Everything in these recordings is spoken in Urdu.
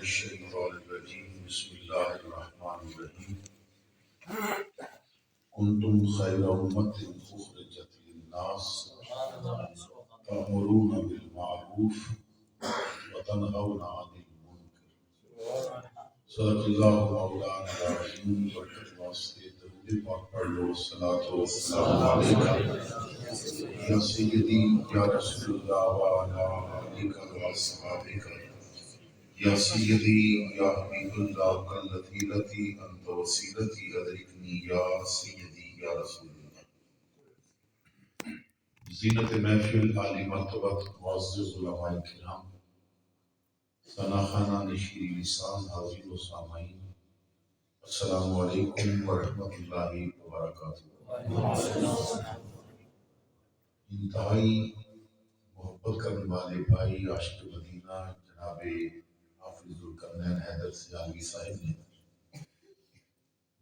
الشيطان الرجيم بسم الله الرحمن الرحيم كنتم خير أمة أخرجت للناس تأمرون بالمعروف وتنهون عن المنكر صدق الله مولانا العظيم برکت واسطے درود پاک پڑھ لو الصلاۃ والسلام علیکہ یا سیدی یا رسول اللہ وعلی آلک واصحابک یا سیدی یا حبیب اللہ کلتی لتی انت وسیلتی ادرکنی یا سیدی یا رسول اللہ. زینت محفل عالی مرتبت معزز علماء کرام ثنا خانہ نشیر لسان حاضر و سامعین السلام علیکم ورحمۃ اللہ وبرکاتہ. انتہائی محبت کرنے والے بھائی عاشق مدینہ جناب حافظ القرنین حیدر سیالوی صاحب نے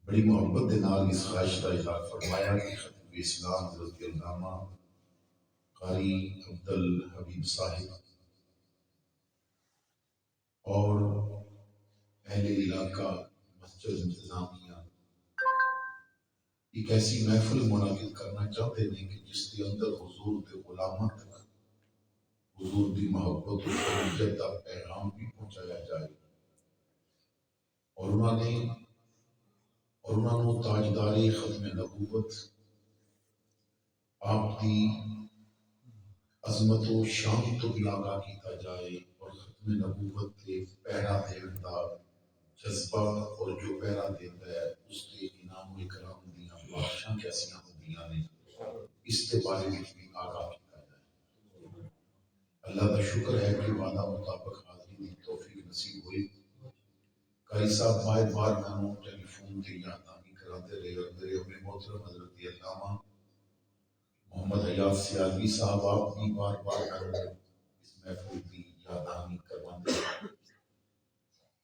بڑی محبت کے نال اس خواہش کا اظہار فرمایا کہ خطیب اسلام حضرت علامہ قاری عبدالحبیب صاحب اور اہل علاقہ مسجد انتظامیہ ایک ایسی محفل منعقد کرنا چاہتے ہیں کہ جس کے اندر حضور کے غلاموں تک حضور کی محبت و خدمت کا پیغام بھی پہنچایا جائے اور انہوں نے تاجدار ختم نبوت آپ کی عظمت و شان تو بھی آگاہ کیتا جائے اور ختم نبوت کے پہرا دین کا جذبہ اور جو پہرا دیتا ہے اس کے انعام و اکرام دیاں بادشاہ کیسیاں ہوندیاں نے اس کے بارے میں بھی آگاہ کیتا جائے. اللہ کا شکر ہے کہ وعدہ مطابق حاضری کی توفیق نصیب ہوئی. قاری صاحب بار بار میں ٹیلی فون کی یاددہانی کراتے رہے اور میرے اپنے محترم حضرت علامہ محمد حیات سیالوی صاحب آپ بھی بار بار اس محفل کی یاددہانی کرواتے رہے.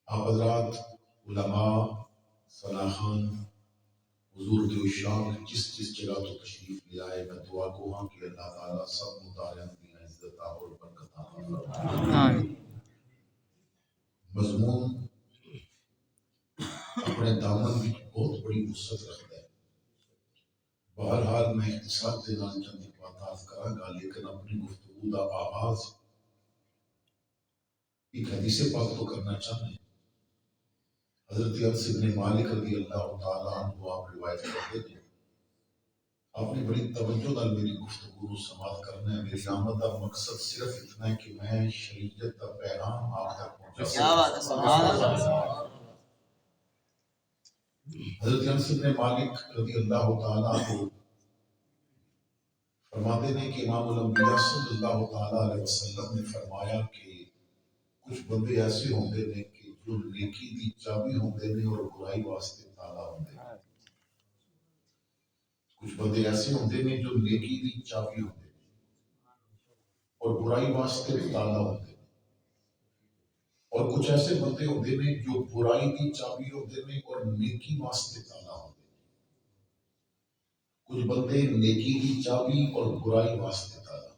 آپ حضرات علماء صلاحان حضور کے عشاق جس جگہ تو تشریف لے آئے میں دعا کو ہاں کہ اللہ تعالیٰ سب متعلق کی عزت اور برکت عطا فرمائے. مضمون اپنے دامن میں بہت بڑی وسعت رکھتا ہے. بہرحال میں اختصار کے نال چند باتیں کراں گا لیکن اپنی گفتگو کا آغاز ایک حدیث پاک تو کرنا چاہتے ہیں. حضرت انس بن مالک رضی اللہ تعالیٰ عنہ آپ روایت کرتے ہیں آپ نے بڑی توجہ نال میری گفتگو کو سماعت کرنا ہے. میری آمد کا مقصد صرف اتنا ہے کہ میں شریعت کا پیغام آپ تک پہنچا سکوں. حضرت انس بن مالک رضی اللہ تعالیٰ عنہ فرماتے ہیں کہ امام الانبیاء صلی اللہ تعالیٰ علیہ وسلم نے فرمایا کہ کچھ بندے ایسے ہوندے نے کہ جو نیکی دی چابی ہوندے نے اور برائی واسطے تالا ہوندے نے. کچھ بندے ایسے ہوندے نے جو نیکی دی چابی ہوندے نے اور برائی واسطے تالا ہوندے نے. اور کچھ ایسے بندے ہوندے نے جو برائی دی چابی ہوندے نے اور نیکی واسطے تالا ہوندے نے. کچھ بندے نیکی دی چابی اور برائی واسطے تالا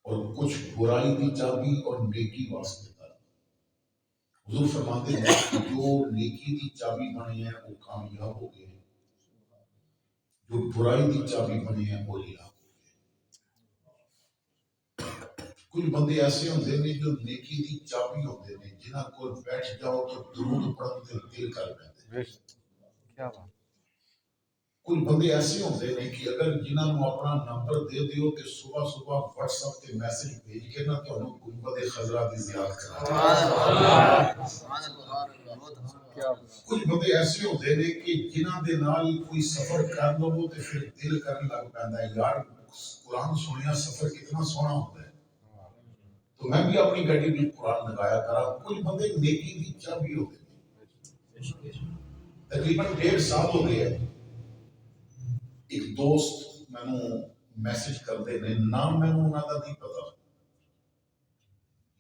اور کچھ برائی دی چابی اور نیکی واسطے تالا. حضور فرماتے ہیں جو نیکی دی چابی بنے ہیں وہ کامیاب ہو گئے ہیں, جو برائی دی چابی بنے ہیں وہ ہلاک ہو گئے. کچھ بندے ایسے ہوندے نے جو نیکی دی چابی ہوندے نے جنہاں کو بیٹھ جاؤ تو درود پڑھن تے دل کر پیندے. کچھ بندے ایسے ہوندے نے کہ اگر جنہاں نو اپنا نمبر دے دیو تے صبح صبح واٹس ایپ تے میسج بھیج کے نہ تانوں گنبد خضرا دی زیارت کرا. کچھ بندے ایسے ہوندے نے کہ جنہاں دے نال کوئی سفر کر لو تے پھر دل کرن لگ پیندا ہے یار قرآن سنیا سفر کتنا سونا ہوتا ہے تو میں بھی اپنی گڈی وچ قرآن لگایا کرا. کچھ بندے نیکی دی چابی ہوندے نے. تقریباً 1.5 سال ہو گئے ہے ایک دوست مینوں میسج کرتے نے, نام مینوں انہاں دا نہیں پتا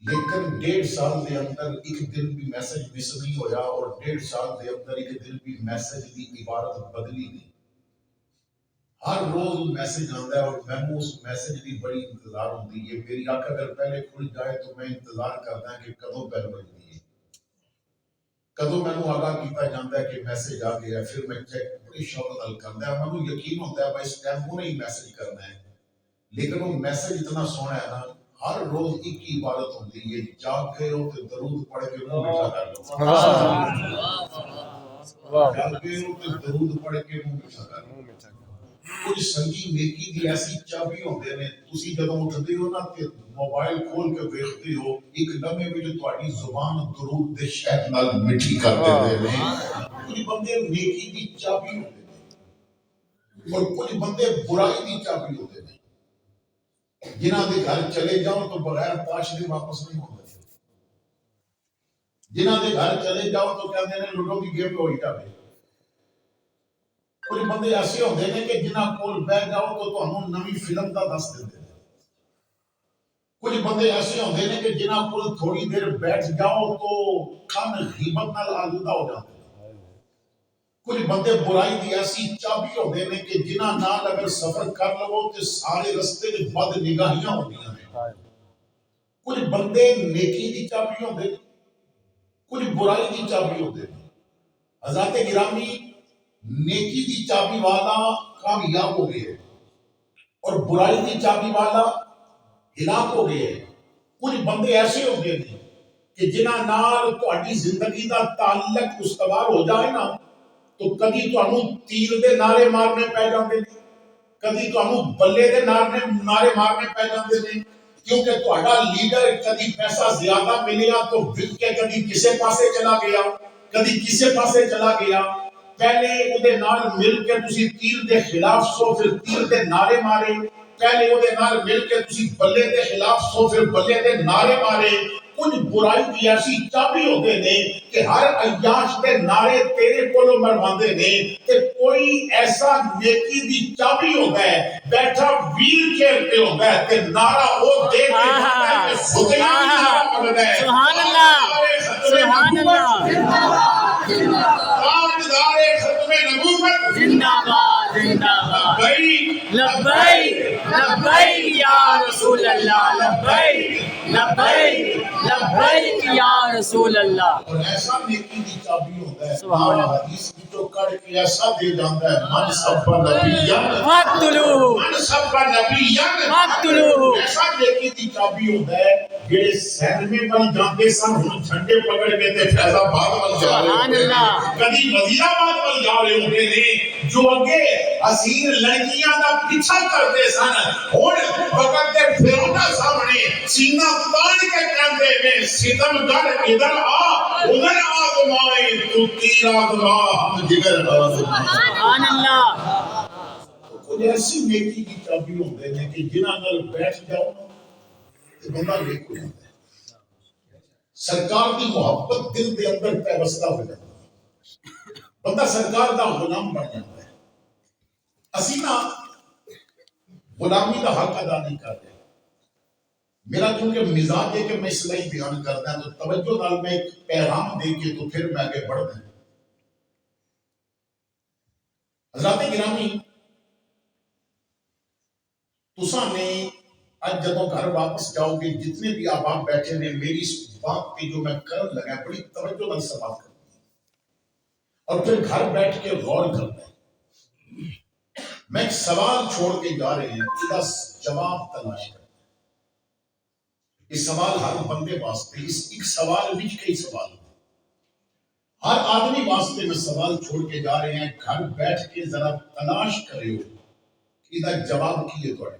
لیکن 1.5 سال دے اندر ایک دن بھی میسج مس نہیں ہویا اور 1.5 سال دے اندر ایک دن بھی میسج دی عبارت بدلی نہیں. ہر روز میسج آتا ہے اور مینوں اس میسج کی بڑی انتظار ہوتی ہے. میری آنکھ اگر پہلے کھل جائے تو میں انتظار کرتا ہے کہ کدوں بیل بجتی ہے. کدو مینوں آگاہ کیتا جاتا ہے کہ میسج آ گیا، پھر میں چیک بڑی شوق نال کردا ہے، مینوں یقین ہوتا ہے بھائی اس ٹائم وہ نہیں میسج کرنا ہے، لیکن وہ میسج اتنا سونا ہے نا، ہر روز ایک ہی عبادت ہوتی ہے، جاگ گئے ہو تو درود پڑھ کے منہ میٹھا کر لو، جاگ گئے ہو تو درود پڑھ کے منہ میٹھا کر لو۔ کچھ سنگی نیکی دی ایسی چابی ہوندے نے، تسی جدوں اٹھدے ہو نا تے موبائل کھول کے ویکھدے ہو، ایک لمحے وچ تہاڈی زبان درود دے شہد نال میٹھی کر دیندے نے۔ کچھ بندے نیکی دی چابی ہوندے نے اور کچھ بندے برائی دی چابی ہوندے نے، جنہاں دے گھر چلے جاؤ تو بغیر پاش دے واپس نہیں ہوندے، جنہاں دے گھر چلے جاؤ تو کہندے نے لوڈو دی گیم ہوئی جاوے۔ کچھ بندے ایسے ہوندے نے کہ جنہاں کول بیٹھ جاؤ تو تانوں نویں فلم دا دس دیندے نے۔ کچھ بندے ایسے ہوندے نے کہ جنہاں کول تھوڑی دیر بیٹھ جاؤ تو کان غیبت نال آلودہ ہو جاندے نے۔ کچھ بندے برائی دی ایسی چابی ہوندے نے کہ جنہاں نال اگر سفر کر لو تے سارے رستے وچ بد نگاہیاں ہوندیاں نے۔ کچھ بندے نیکی دی چابی ہوندے نے، کچھ برائی دی چابی ہوندے نے۔ حضرات گرامی، نیکی دی چابی والا کامیاب ہو گئے اور برائی دی چابی والا ہلاک ہو گئے۔ کچھ بندے ایسے ہوندے نے کہ جنہاں نال تہاڈی زندگی دا تعلق استوار ہو جائے نا تو کدی تانوں تیر دے نعرے مارنے پے جاندے نے، کدی تانوں بلے دے نعرے مارنے پے جاندے نے، کیونکہ تہاڈا لیڈر کدی پیسہ زیادہ ملیا تو وک کے کدی کسے پاسے چلا گیا، کدی کسے پاسے چلا گیا۔ پہلے اودے نال مل کے تسی تیر دے خلاف سو پھر تیر دے نعرے مارے، پہلے اودے نال مل کے تسی بلے دے خلاف سو پھر بلے دے نعرے مارے۔ کچھ برائی دی ایسی چابی ہوندے نے کہ ہر عیاش دے نعرے تیرے کولوں مرواندے نے، تے کوئی ایسا نیکی دی چابی ہوندا ہے بیٹھا ویل چیئر تے ہوندا ہے تے نعرہ او دے کے جاندا ہے کہ خدا ہی نعرہ پڑھدا ہے۔ سبحان اللہ، سبحان اللہ، تاجدار ختم نبوت زندہ باد، زندہ باد، لبیک لبیک لبیک یا رسول اللہ، لبیک لبیک لبیک یا رسول اللہ۔ اور ایسا نیکی دی چابی ہوتا ہے، سبحان اللہ۔ حدیث کی جو کڑ کے ایسا دے جاتا ہے، من سب نبیان فاقتلوہ، من سب نبیان فاقتلوہ۔ ایسا نیکی دی چابی ہوتا ہے جڑے سینمے بن جاندے سن ہن جھنڈے پکڑ کے تے فیض آباد ول جا رہے سبحان ہوندے اللہ۔ نے، کبھی وزیر آباد ول جا رہے ہوندے نے، جو اگے حسین لڑکیاں دا پیچھا کرتے سن ہن وقت تے فرعون سامنے سینہ تان کے کہندے نے ستم گر ادھر آ ادھر آزمائے تو تیر آزما ہم جگر آزما۔ سبحان اللہ۔ کچھ ایسی نیکی کی چابی ہوندے نے کہ جنہاں نال بیٹھ جاؤ تے بندہ نیک ہو جاتا ہے، سرکار دی محبت دل دے اندر پیوستہ ہو جاتی ہے، بندہ سرکار دا غلام بن جاتا ہے۔ اسی نا غلامی دا حق ادا نہیں کرتے۔ میرا کیونکہ مزاج ہے کہ میں اصلاحی بیان کرتا ہوں تو توجہ نال میں ایک پیغام دے کے تو پھر میں آگے بڑھتا ہوں۔ حضرات گرامی، تساں نے آج جدوں گھر واپس جاؤ گے جتنے بھی آپ بیٹھے نے میری اس بات پہ جو میں کرن لگا بڑی توجہ نال سماعت کریں اور پھر گھر بیٹھ کے غور کرنا ہے۔ میں ایک سوال چھوڑ کے جا رہے ہیں، اس کا جواب تلاش کریں۔ یہ سوال ہر بندے واسطے، اس ایک سوال وچ کئی سوال ہیں، ہر آدمی واسطے میں سوال چھوڑ کے جا رہے ہیں، گھر بیٹھ کے ذرا تلاش کرے ہو اس کا جواب کی ہے تھوڑے۔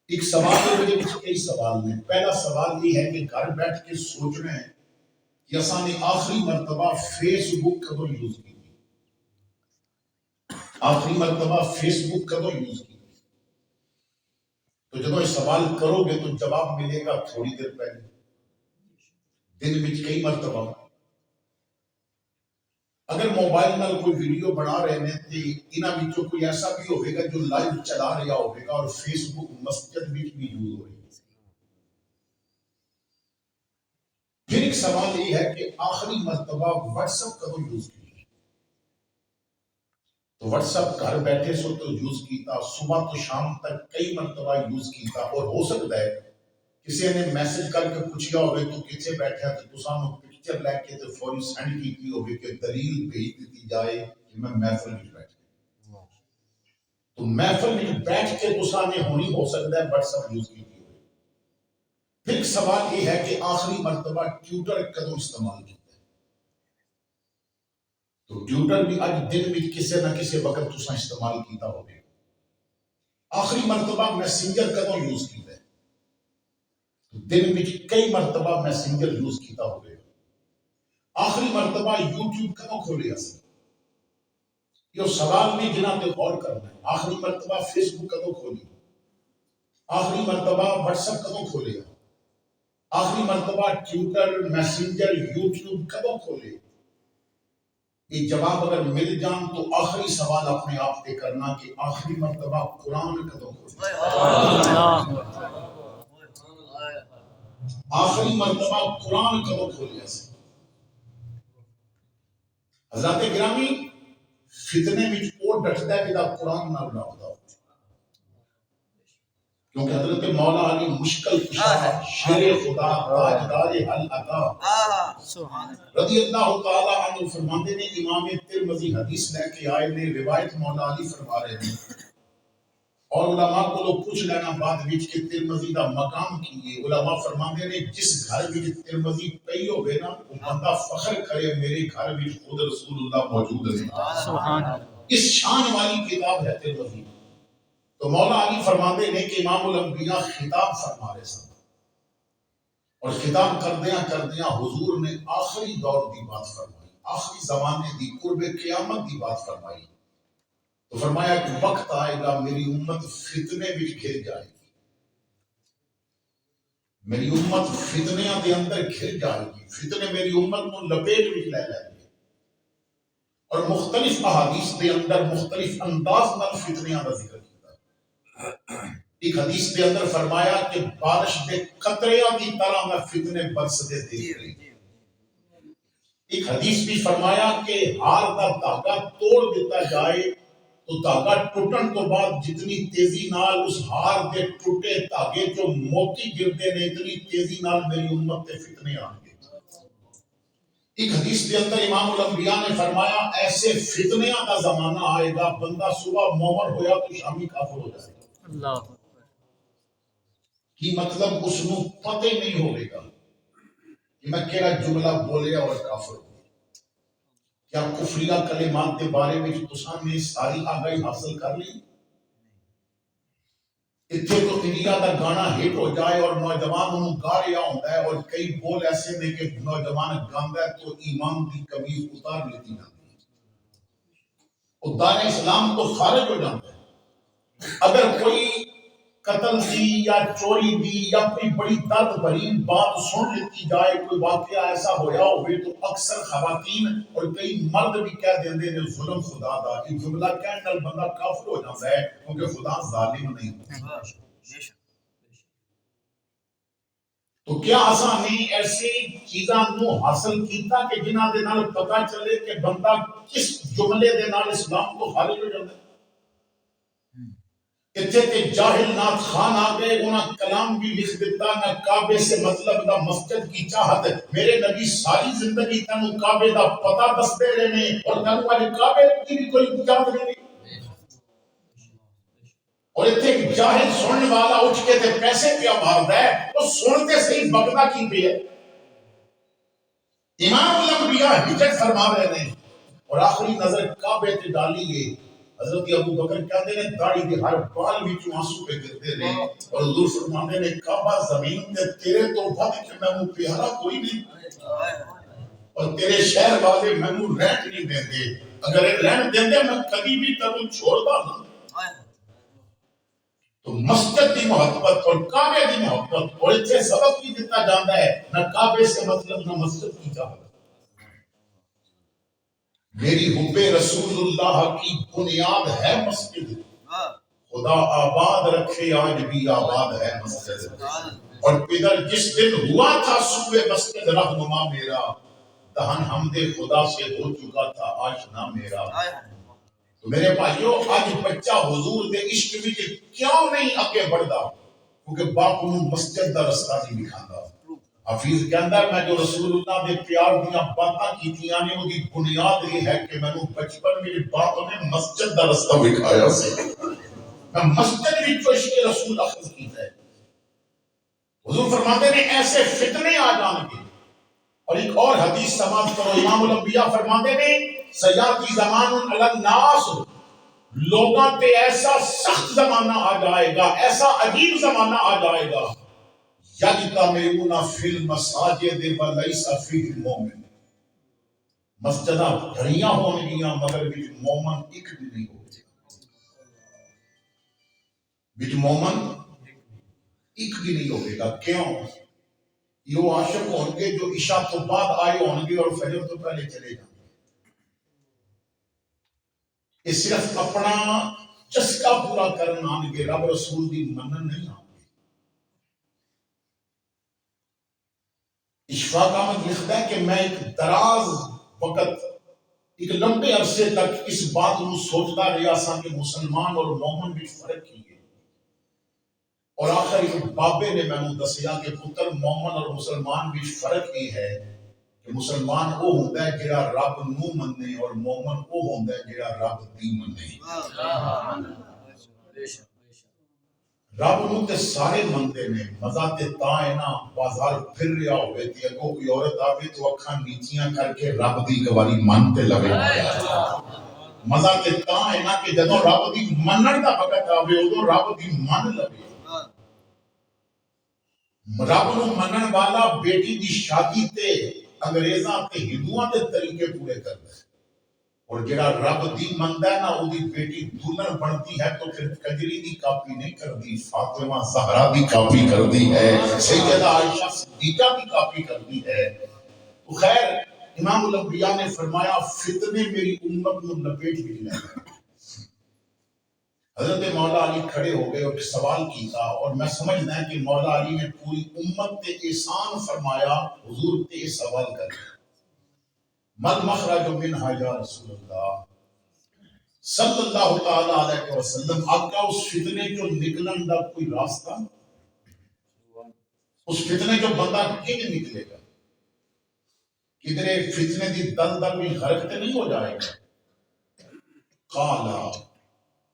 ایک سوال ہے میرے وچ کئی سوال ہیں۔ پہلا سوال یہ ہے کہ گھر بیٹھ کے سوچنا ہے کہ اساں نے آخری مرتبہ فیس بک کدوں یوز کی، آخری مرتبہ فیس بک کدوں یوز کی۔ تو جب یہ سوال کرو گے تو جواب ملے گا تھوڑی دیر پہلے، دن وچ کئی مرتبہ۔ اگر موبائل نال کوئی ویڈیو بنا رہے ہیں تو انہاں وچوں کوئی ایسا بھی ہوئے گا جو لائیو چلا رہا ہوئے گا اور فیس بک مسجد وچ بھی یوز ہوئے گا۔ پھر ایک سوال یہ ہے کہ آخری مرتبہ واٹس ایپ کدوں یوز کی، تو واٹس ایپ گھر بیٹھے سو تو یوز کیتا، صبح تو شام تک کئی مرتبہ یوز کیتا، اور ہو سکتا ہے کسی نے میسج کر کے پوچھیا ہوئے تو کتنے بیٹھے تو تساں نوں پکچر لے کے تو فوری سینڈ کی ہوگی کہ دلیل بھیج دیتی جائے کہ میں محفل میں بیٹھ گیا تو محفل میں بیٹھ کے تو نے ہونی ہو سکتا ہے واٹس ایپ یوز کی ہوئی. پھر سوال یہ ہے کہ آخری مرتبہ ٹیوٹر کدوں استعمال کیا تو ٹیوٹر بھی اج دن میں کسی نہ کسی وقت تساں استعمال کیتا ہوگا. آخری مرتبہ میسنجر کدوں یوز کیتا ہے دن میں کئی مرتبہ میسنجر یوز کیتا ہوگا. آخری مرتبہ یوٹیوب کدوں کھولیا سی یہ سوال میں جنہاں تے غور کرنا ہے. آخری مرتبہ فیس بک کدوں کھولی آخری مرتبہ واٹس ایپ کدوں کھولیا آخری مرتبہ ٹویٹر میسنجر یوٹیوب کدوں کھولے. یہ جواب اگر مل جان تو آخری سوال اپنے آپ پہ کرنا کہ آخری مرتبہ قرآن کدوں کھولے آخری مرتبہ قرآن کدوں کھولیا سی. حضرات گرامی فتنے میں وہ ڈٹتا ہے کہ قرآن نہ ڈاکتا ہو کیونکہ حضرت مولا علی مشکل کشا شیر خدا تاجدار حل عطا رضی اللہ تعالی عنہ فرماتے ہیں امام ترمذی حدیث لے کے آئے نے روایت مولا علی فرما رہے ہیں اور علماء کو لوگ پوچھ لینا بعد وچ کہ ترمذی دا مقام کی ہے. علماء فرماتے ہیں جس گھر وچ ترمذی پئی ہوے نا وہ بندہ فخر کرے میرے گھر وچ خود رسول اللہ موجود ہے. سبحان اللہ اس شان والی کتاب ہے ترمذی. تو مولا علی فرماتے ہیں کہ امام الانبیاء خطاب فرما رہے سن اور خطاب کردیاں حضور نے آخری دور دی بات فرمائی آخری زمانے دی قرب قیامت دی بات فرمائی. تو فرمایا کہ وقت آئے گا میری امت فتنے وچ گھر جائے گی میری امت فتنیاں دے اندر گھر جائے گی. فتنے میری امت کو لپیٹ وچ لے لیں گے اور مختلف احادیث دے اندر مختلف انداز نال فتنیاں دا ذکر ایک حدیث کے اندر فرمایا کہ بارش دے قطریاں کی طرح میں فتنے برسدے دیکھ رہی. ایک حدیث بھی فرمایا کہ ہار دا دھاگا توڑ دیتا جائے تو دھاگا ٹوٹن تو بعد جتنی تیزی نال اس ہار دے ٹوٹے دھاگے جو موتی گرتے نے اتنی تیزی نال میری امت تے فتنے آن گے. ایک حدیث کے اندر امام الانبیاء نے فرمایا ایسے فتنیاں کا زمانہ آئے گا بندہ صبح مومن ہویا تو شامی کافر ہو جائے گا. اللہ کی مطلب اس نو پتہ نہیں ہوئے گا کہ میں کیڑا جملہ بولیا اور کافر ہو کیا کفریہ کلمات کے بارے میں تساں نے ساری آگاہی حاصل کر لی. اتنے تو انڈیا کا گانا ہٹ ہو جائے اور نوجوان انہوں گا رہا ہوتا ہے اور کئی بول ایسے نے کہ نوجوان گاندہ ہے تو ایمان کی کمیز اتار لیتی جاتی ہے اور دائرہ اسلام تو خارج ہو جاتا ہے. اگر کوئی قتل دی یا چوری دی یا کوئی بڑی درد بھری بات سن لیتی جائے کوئی واقعہ ایسا ہویا ہوئے تو اکثر خواتین اور کئی مرد بھی کہہ دیندے نے ظلم خدا دا. یہ جملہ کہنے نال بندہ کافر ہو جاتا ہے کیونکہ خدا ظالم نہیں ہوتا. تو کیا آسان نہیں ایسی چیزاں نو حاصل کیتا کہ جنہاں دے نال پتہ چلے کہ بندہ کس جملے دے نال اسلام کو خارج ہو جاتا ہے. اتھے تے جاہل نات خان آگئے انہاں کلام بھی لکھ دیتا نہ کعبے سے مطلب دا مسجد کی چاہت. میرے نبی ساری زندگی تنو کعبے دا پتہ دستے رہنے اور تنو والے کعبے کی بھی کوئی چاہت نہیں. اور اتھے جاہل سننے والا اٹھ کے تے پیسے پیا ماردا ہے تو سنتے سے ہی بغدہ کی پہ ہے. امام الانبیاء ہجرت فرما رہے ہیں اور آخری نظر کعبے تے ڈالی ہے. حضرت ابو بکر کہتے ہیں داڑھی کے ہر بال وچوں آنسو پہ گرتے رہے اور حضور فرماتے ہیں کعبہ زمین تے تیرے تو ود کہ میں پیارا کوئی نہیں اور تیرے شہر والے مینوں رہن نہیں دیندے. اگر رہن دیندے میں کبھی بھی تینوں چھوڑدا نہ. تو مسجد دی محبت اور کعبے دی محبت اور اتنے سبق بھی دیتا جاتا ہے نہ کعبے سے مطلب نہ مسجد کی چاہت. میری حب رسول اللہ کی بنیاد ہے مسجد خدا آباد رکھے آج بھی آباد ہے مسجد. اور پدر جس دن ہوا تھا سوئے مسجد رہنما میرا دہن حمد خدا سے ہو چکا تھا آشنا میرا. تو میرے بھائیو آج بچہ حضور دے عشق وچ کیوں نہیں آگے بڑھدا کیونکہ باپ انہوں مسجد دا رستہ نہیں دکھاندا. حفیظ کہندا ہے میں جو رسول اللہ دے پیار دیاں باتاں کیتیاں نے اودی بنیاد یہ ہے کہ میں بچپن میرے باپ نے مسجد دا رستہ دکھایا سی، میں مسجد وچ عشق رسول اخذ کیتا ہے۔ حضور فرماتے ہیں ایسے فتنے آ جان گے۔ اور ایک اور حدیث سماعت کرو، امام الانبیاء فرماتے ہیں سیاتی زمان علی الناس، لوگاں تے ایسا سخت زمانہ آ جائے گا، ایسا عجیب زمانہ آ جائے گا، یجتمعون فی المساجد ولیس فیہ المؤمن، مسجداں بھریاں ہون گیاں مگر وچ مومن ایک بھی نہیں ہوگا، وچ مومن ایک بھی نہیں ہوگے گا۔ کیوں؟ یہ وہ عاشق ہوں گے جو عشاء تو بعد آئے ہوں گے اور فجر تو پہلے چلے جائیں گے۔ یہ صرف اپنا چسکا پورا کرنا آن گے، رب رسول دی منن نہیں آن گے۔ اشفاق احمد لکھتا ہے کہ میں ایک دراز وقت، ایک لمبے عرصے تک اس بات کو سوچتا رہا سا کہ مسلمان اور مومن بھی فرق کی ہے، اور آخر ایک بابے نے میں دسیا کہ پتر مومن اور مسلمان بھی فرق یہ ہے کہ مسلمان وہ ہوتا ہے جڑا رب نو منے اور مومن وہ ہوتا ہے جڑا رب دی منے۔ رب نو تے سارے مندے نے، مزہ تے تاں ہے نا بازار پھر رہا ہوئے تے اگوں کوئی عورت آوے تو اکھاں نیچیاں کر کے رب دی گواری من تے لوے۔ مزہ تے تاں ہے نا کہ جدوں رب دی منن دا وقت آوے ادوں رب دی من لوے۔ رب نو منن والا بیٹی دی شادی تے انگریزاں تے ہندوؤں دے طریقے پورے کردا ہے، اور جڑا رب دی مندا ہے نا اودی بیٹی دلہن بنتی ہے تو پھر کجری دی کاپی نہیں کردی، فاطمہ زہرا دی کاپی کردی ہے، سیدہ عائشہ صدیقہ دی کاپی کردی ہے۔ تو خیر امام الانبیاء نے فرمایا فتنے میری امت کو لپیٹ کے لے گئے۔ حضرت مولا علی کھڑے ہو گئے اور سوال کیتا، اور میں سمجھنا ہے کہ مولا علی نے پوری امت تے احسان فرمایا، حضور تے سوال کر مل مخرج منہا یا رسول اللہ صلی اللہ تعالی علیہ وسلم، آقا اس فتنے جو نکلن دا کوئی راستہ، اس فتنے جو بندہ کنج نکلے گا، کدھرے فتنے دی دلدل میں غرق تے نہیں ہو جائے گا؟ قالا،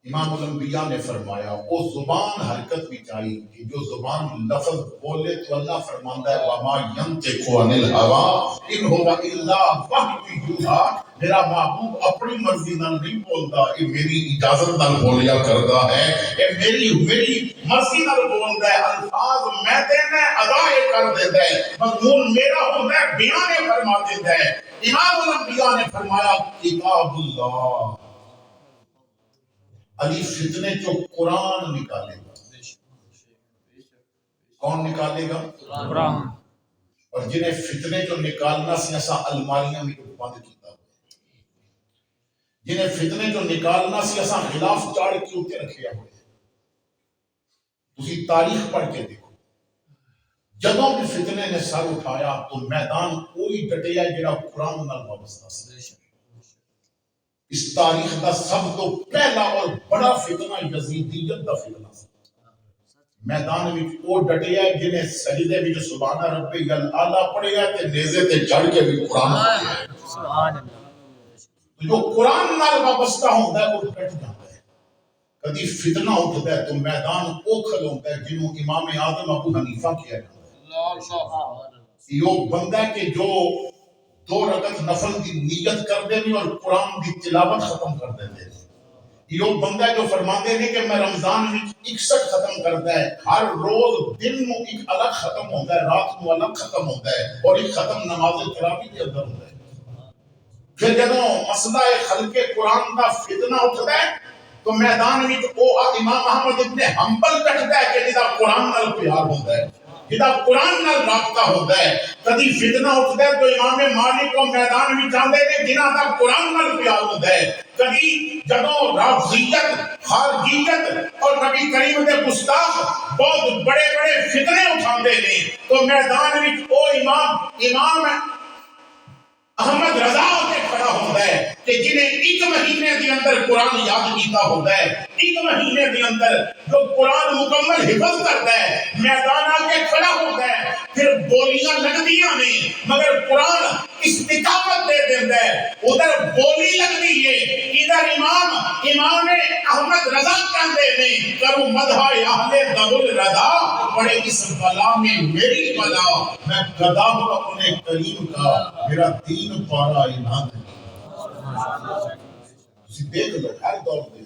امام الانبیاء نے فرمایا وہ زبان حرکت بھی چاہیے کہ جو زبان لفظ بولے تو اللہ فرماتا ہے وَمَا يَنْتِقُ عَنِ الْهَوَىٰ إِنْ هُوَ إِلَّا وَحْيٌ يُوحَىٰ، میرا محبوب اپنی مرضی نال نہیں بولتا، یہ میری اجازت نال بولیا کرتا ہے، یہ میری مرضی نال بولتا ہے، الفاظ میں دینا ہے، ادا کر دیتا ہے، مضمون میرا ہوتا ہے، بیان فرما دیتا ہے۔ امام الانبیاء نے فرمایا کتاب اللہ، علی فتنے جو قرآن نکالے گا۔ کون نکالے گا؟ قرآن۔ اور جنہیں فتنے جو نکالنا سی ایسا الماریاں میں بند کیتا ہوا، جنہیں فتنے جو نکالنا سی ایسا خلاف چاڑ کے اوتے رکھیا ہوئے۔ تسی تاریخ پڑھ کے دیکھو، جدوں بھی فتنے نے سر اٹھایا تو میدان کوئی ڈٹیا جڑا قرآن نال وابستہ سی۔ اس تاریخ دا سب تو پہلا اور بڑا فتنہ یزیدیت دا فتنہ سی۔ میدان وچ او ڈٹیا جنہیں سجدے وچ سبحان ربی الاعلی پڑھیا تے نیزے تے چڑھ کے بھی قرآن پڑھیا۔ سبحان اللہ۔ جو قرآن نال وابستہ ہوندا ہے وہ ڈٹ جاندا ہے۔ کدی فتنہ اٹھدا ہے تو میدان او کھلوندا ہے جنوں امام اعظم ابو حنیفہ کیا جاندا ہے۔ یہ بندہ کہ جو 2 رکعت نفل دی نیت کر دے اور قرآن دی تلاوت ختم کر دے۔ یہ بندہ جو فرماتے ہیں کہ میں رمضان میں 61 ختم کرتا ہے، ہر روز دن میں ایک الگ ختم ہوتا ہے، رات میں الگ ختم ہوتا ہے، اور ایک ختم نماز تراویح کے اندر ہوتا ہے۔ پھر جدوں مسئلہ خلق قرآن دا فتنہ اٹھتا ہے تو میدان میں او امام احمد ابن حنبل کٹتا ہے کہ جدا قرآن نال پیار ہوتا ہے، جدا قرآن نال رابطہ ہوتا ہے۔ کدی فتنہ اٹھتا ہے تو امام مالک کو میدان میں جاندے نے جنہاں دا قرآن نال پیار ہوتا ہے۔ کدی جدوں رافضیت، خارجیت اور نبی کریم دے گستاخ بہت بڑے بڑے فتنے اٹھاندے نے تو میدان میں او امام احمد رضا کے کھڑا ہوتا ہے کہ جنہیں ایک مہینے کے اندر قرآن یاد کیتا ہوتا ہے، ایک مہینے کے اندر جو قرآن مکمل حفظ کرتا ہے، میدان آ کے کھڑا ہوتا ہے، پھر بولیاں لگدیاں نہیں مگر قرآن استقامت دے دیتا ہے، ادھر بولی لگدی ہے، ادھر امام احمد رضا کہتے ہیں کروں مدح اہل دبل رضا، پڑے اس بلا میں میری بلا، میں گدا ہوں اپنے کریم کا، میرا دین پارا ایمان ہے۔ تسی دیکھ لو ہر دور دے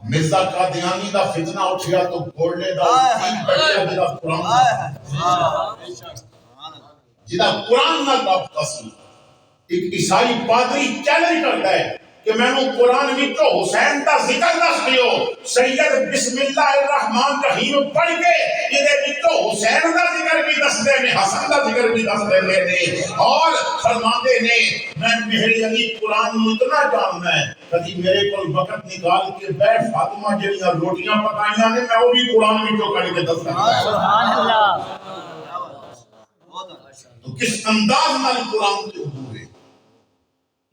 مرزا قادیانی دا فتنہ اٹھیا تو گولڈے دا تین بڑھیا جدا قرآن جدا قرآن نہ رابطہ سی۔ ایک عیسائی پادری چیلنج کرتا ہے کہ میں نے قرآن وچوں حسین دا ذکر دس دیو، سید بسم اللہ الرحمن الرحیم پڑھ کے یہ وچوں حسین دا ذکر بھی دس دے نے، حسن دا ذکر بھی دس دے نے، اور فرماتے نے میں میرے علی قرآن نو اتنا جاننا ہے کبھی میرے کو وقت نکال کے بیٹھ فاطمہ جڑیاں روٹیاں پکائیاں نے میں وہ بھی قرآن وچوں کڑھ کے دس دے۔ سبحان اللہ۔ تو کس انداز نال قرآن کے عبور ہے۔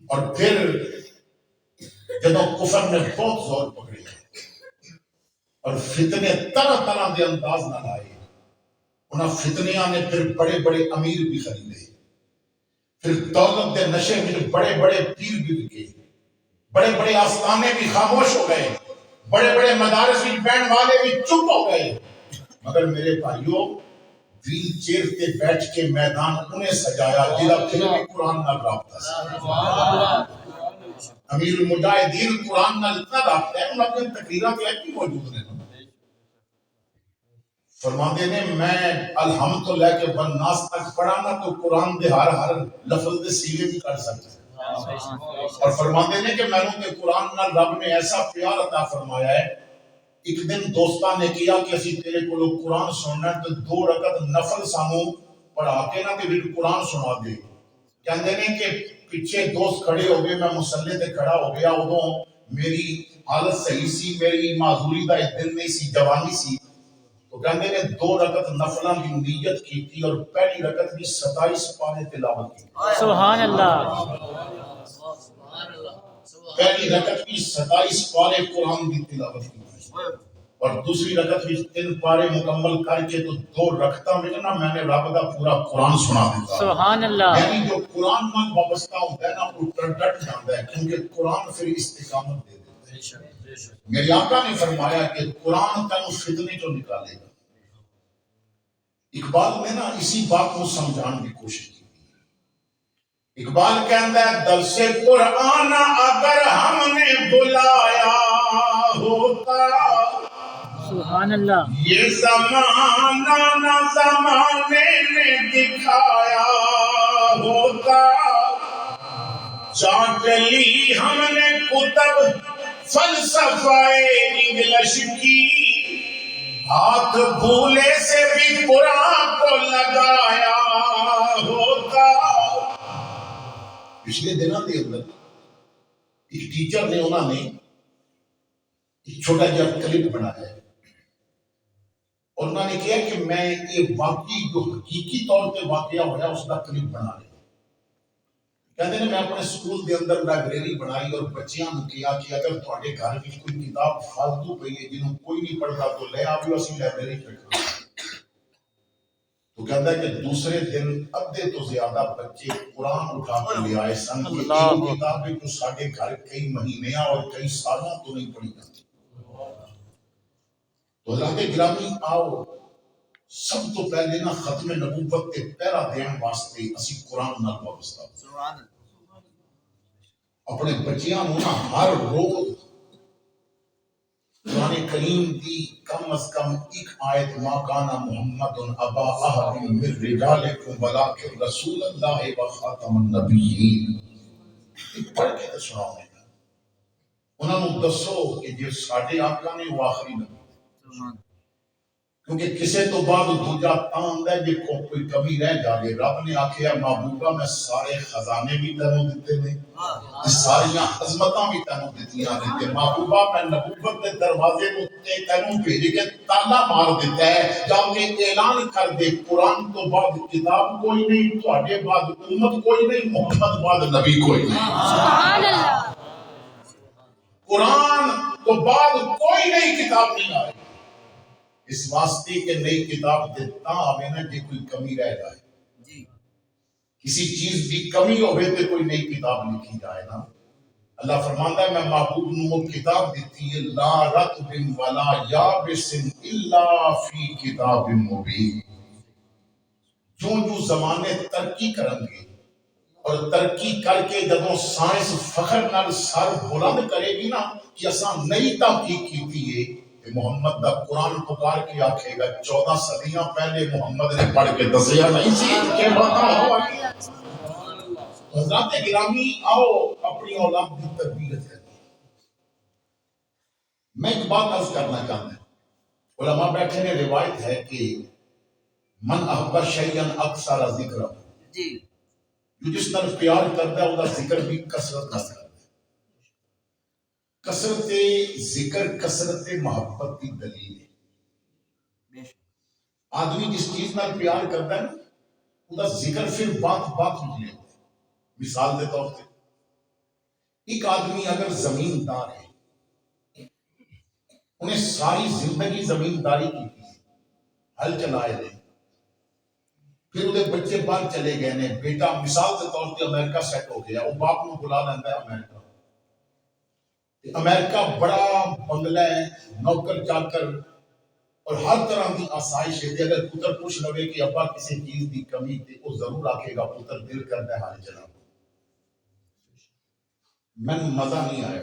اور پھر جدو کفر نے بہت زور پکڑے اور فتنے طرح طرح کے انداز نہ لائے، انہاں فتنیاں نے پھر بڑے بڑے امیر بھی خریدے، پھر دولت دے نشے میں بڑے بڑے پیر بھی بکے، بڑے بڑے آستانے بھی خاموش ہو گئے، بڑے بڑے مدارس بھی بین والے بھی چپ ہو گئے، مگر میرے بھائیوں ویل چیئر پہ بیٹھ کے میدان انہیں سجایا جدا پھر بھی قرآن نہ رابطہ سی۔ امیر المجاہدین قرآن نہ اتنا رابطہ ہے، انہوں اپنے تقریرات کے بھی موجود ہیں۔ فرماتے نے میں الحمد تو لے کے بنناس تک پڑھا نا تو قرآن دے ہر لفظ دے سیلے بھی کر سکتے ہیں۔ اور فرماتے نے کہ میں نے قرآن نہ رب نے ایسا پیار عطا فرمایا ہے، ایک دن دوستان نے کیا کہ اسی تیرے کو لوگ قرآن سننا تو 2 رکعت نفل سانو پڑھا کے نہ کہ قرآن سنا دے۔ کہندے نے کہ پیچھے دوست کھڑے ہو گئے، میں مصلی تے کھڑا ہو گیا، ادوں میری حالت صحیح سی، میری معذوری دا ایک دن نہیں سی، جوانی سی، تو کہندے نے 2 رکعت نفلاں کی نیت کی تھی اور پہلی رکعت کی 27 پارے تلاوت کی۔ سبحان اللہ۔ پہلی رکعت کی 27 پارے قرآن کی تلاوت کی اور دوسری رکعت کی 3 پارے مکمل کر کے تو 2 رکعتاں میں نا میں نے رب دا پورا قرآن سنا دیتا۔ سبحان اللہ۔ یعنی جو قرآن نال وابستہ ہوتا ہے نا وہ ڈٹ جاتا ہے، کیونکہ قرآن پھر استقامت دے دیتا ہے۔ میرے آقا نے فرمایا کہ قرآن تینوں فتنے جو نکالے گا۔ اقبال نے نا اسی بات کو سمجھان کی کوشش کی۔ اقبال کہتا ہے درس قرآن اگر ہم نے بلایا ہوتا، سبحان اللہ۔ یہ زمانہ نہ زمانے نے دکھایا ہوتا، چاٹ لی ہم نے کتب فلسفہ انگلش کی، ہاتھ بھولے سے بھی قرآن کو لگایا ہوتا۔ پچھلے دنوں کے اندر ایک ٹیچر نے انہوں نے ایک چھوٹا جا کلپ بنایا ہے اور انہوں نے کہا کہ میں یہ واقعی جو حقیقی طور پہ واقعہ ہوا اس کا کلپ بنا لیا۔ کہتے ہیں میں اپنے سکول کے اندر لائبریری بنائی اور بچیاں نے کیا کہ اگر تھوڑے گھر میں کوئی کتاب فالتو پئی ہے جنہوں کوئی نہیں پڑھتا تو لے آئیو اسی لائبریری پہ کھڑا۔ تو کہتا ہے کہ دوسرے دن ادھے تو زیادہ بچے قرآن اٹھا کے لے آئے سن کہ ایک کتاب ہے جو ساڑھے گھر کئی مہینے اور کئی سالوں تو نہیں پڑھی جاتی۔ تو حضرات گرامی آؤ سب تو پہلے نا ختم نبوت کے پہلا دین واسطے اسی قرآن نال وابستہ اپنے بچیاں نو نا ہر روز قرآن کریم دی کم از کم ایک آیت ما کانا محمد ابا احد من رجالکم ولکن رسول اللہ و خاتم النبیین پڑھ کے تو سناؤ انہوں نے دسو کہ جو ساڈے آقا نے وہ آخری نبی کیونکہ کسے تو بعد دوجا تاں آندا ہے جے کوئی کمی رہ جائے. رب نے آکھیا محبوبہ میں سارے خزانے بھی تینوں دیتے نے, ساریاں عظمتاں بھی تینوں دتیاں نے, تے محبوبہ میں نبوت دے دروازے کو تینوں بھیج کے تالا مار دیتا ہے جا کے اعلان کر دے قرآن تو بعد کتاب کوئی نہیں, تہاڈے بعد امت کوئی نہیں, محمد بعد نبی کوئی نہیں. سبحان اللہ. قرآن تو بعد کوئی نئی کتاب نہیں آئی, اس واسطے کہ نئی کتاب دیتا آوے نا جے کوئی کمی رہ جائے, کسی چیز کی کمی ہوئے تو کوئی نئی کتاب لکھی جائے نا. اللہ فرماتا ہے میں محبوب نو کتاب دیتی ہے لا رتب ولا یابس الا فی کتاب مبین. جو زمانے ترقی کریں گے اور ترقی کر کے جدوں سائنس فخر نال سر بلند کرے گی نا کہ اساں نئی تحقیق کیتی ہے, محمد دا قرآن پکار کے آکھے گا 14 صدیاں پہلے محمد نے پڑھ کے دسیا نہیں سی کہ بتا ہوا. حضرات گرامی آؤ اپنی اولاد کی تربیت کریں. میں ایک بات عرض کرنا چاہتا ہوں, علماء بیٹھے نے روایت ہے کہ من احب شیئا اکثر ذکر, جو جس طرح پیار کرتا ہے وہ ذکر بھی کثرت نہ کرتا ہے. کثرت ذکر کثرت محبت کی دلیل ہے. آدمی جس چیز میں پیار کرتا ہے نا وہ ذکر پھر بات مجھے ہوتا ہے. مثال دے طور پہ ایک آدمی اگر زمیندار ہے, انہیں ساری زندگی زمینداری کی تھی, ہل چلائے دے, پھر وہ بچے باہر چلے گئے نے, بیٹا مثال کے طور پہ امریکہ سیٹ ہو گیا, وہ باپ کو بلا لینا ہے امریکہ بڑا بنگلہ ہے, نوکر چاکر اور ہر طرح کی آسائش ہے. اگر پتر پوچھ لوے کہ ابا کسی چیز کی کمی تھی وہ ضرور آکھے گا پتر دل کرتا ہے حال چلا. میں مزہ نہیں آیا,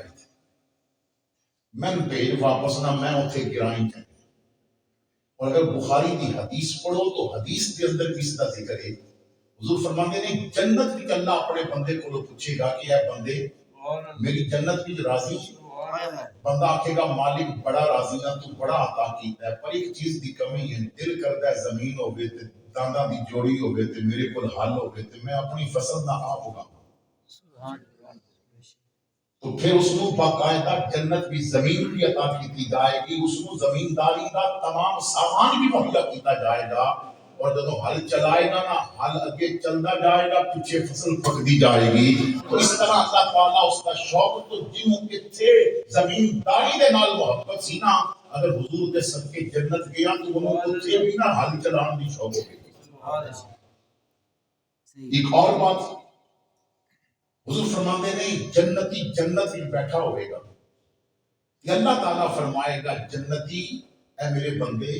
میں بھیج واپس نہ میں اتنے گرائیں چاہیے. اور اگر بخاری کی حدیث پڑھو تو حدیث کے اندر بھی اس کا ذکر ہے. حضور فرماتے ہیں جنت بھی اللہ اپنے بندے کو پوچھے گا کہ اے بندے میری جنت بھی راضی ہے. بندہ آکھے گا مالک بڑا راضی ہے, تو بڑا عطا کیتا ہے, پر ایک چیز کی کمی ہے, دل کرتا ہے زمین ہو گئے تے دانداں دی جوڑی ہو گئے تے میرے کو حل ہو گئے تے میں اپنی فصل نہ آپ ہوگا. تو پھر اس کو باقاعدہ جنت بھی زمین بھی عطا کی جائے گی, اس کو زمینداری کا تمام سامان بھی مہیا کیتا جائے گا, اور جب ہل چلائے گا نا ہل اگے چلتا جائے گا پیچھے فصل پکتی جائے گی. تو اس طرح اللہ تعالیٰ اس کا شوق تو جنوں کے تھے زمینداری دے نال محبت سی نا, اگر حضور دے صدقے جنت گیا تو انہوں کو تھے بھی نا ہل چلان دی شوق ہو گئی. ایک اور بات حضور فرماتے نہیں جنتی جنت میں بیٹھا ہوئے گا کہ اللہ تعالیٰ فرمائے گا جنتی اے میرے بندے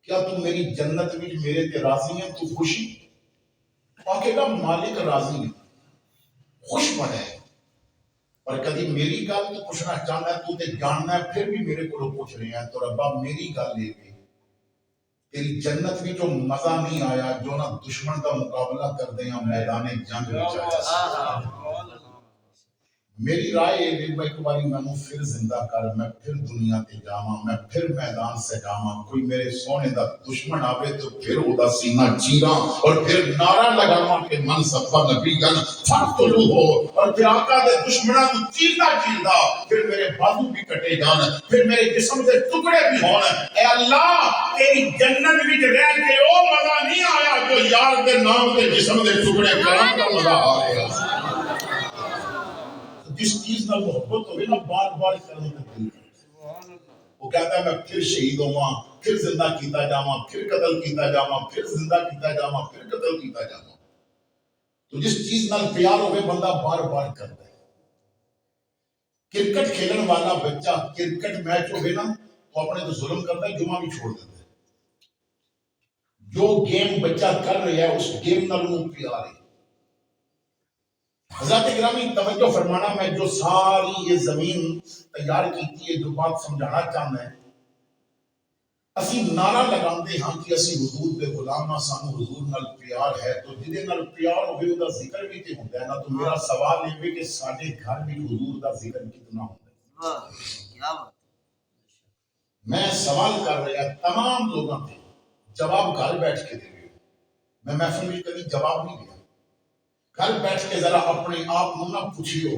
کیا تم میری جنت میں میرے تے راضی ہیں, تو خوشی آکے گا مالک راضی ہے خوش بنے, اور کدی میری گل تو پوچھنا چاہتا ہے تو تے جاننا ہے پھر بھی میرے کو پوچھ رہے ہیں, تو ربا میری گل لے کے تیری جنت میں جو مزہ نہیں آیا جو نہ دشمن کا مقابلہ کر دیں ہم میدان جنگ میں جائے. میری رائے ہے ایک باری میں پھر زندہ کر, میں پھر دنیا تے جاواں, میں پھر میدان سے جاواں, کوئی میرے سونے دا دشمن آوے تو پھر او دا سینہ چیراں اور پھر نعرہ لگاواں کہ من صفا نبی گن فقتلو ہو, اور پھر آقا دے دشمناں کو چیردا پھر میرے بازو بھی کٹے جان, پھر میرے جسم دے ٹکڑے بھی ہون. اے اللہ تیری جنت وچ رہ کے او مزہ نہیں آیا جو یار دے نام تے جسم دے ٹکڑے کرن دا مزہ آیا. جس چیز نال محبت ہوئے نا بار بار کرنے کا دل وہ کہتا ہے میں پھر شہید ہوا, پھر زندہ کیتا جاواں, پھر قتل کیتا جاواں, پھر زندہ کیتا جاواں, پھر قتل کیتا جاواں. تو جس چیز نال پیار ہوئے بندہ بار بار کرتا ہے. کرکٹ کھیلن والا بچہ کرکٹ میچ ہوئے نا تو اپنے تو ظلم کرتا ہے, جمعہ بھی چھوڑ دیتا ہے. جو گیم بچہ کر رہا ہے اس گیم نال وہ پیار ہے. حضرات گرامی توجہ فرمانا, میں جو ساری یہ زمین تیار کی ہے جو بات سمجھانا چاہنا ہے, اسی نعرہ لگاندے ہاں کہ اسی حضور دے غلام ہاں, سانو حضور نال پیار ہے, تو جدے نال پیار ہوئے او دا ذکر بھی تے ہوندا ہے نا. تو میرا سوال یہ ہے کہ ساڈے گھر میں حضور دا ذکر کتنا ہوندا ہے؟ کیا بات. میں سوال کر رہا تمام لوگوں سے جواب گھر بیٹھ کے دے رہے ہو. میں محفل میں کبھی جواب نہیں دیا. گھر بیٹھ کے ذرا اپنے آپ کو نہ پوچھیو.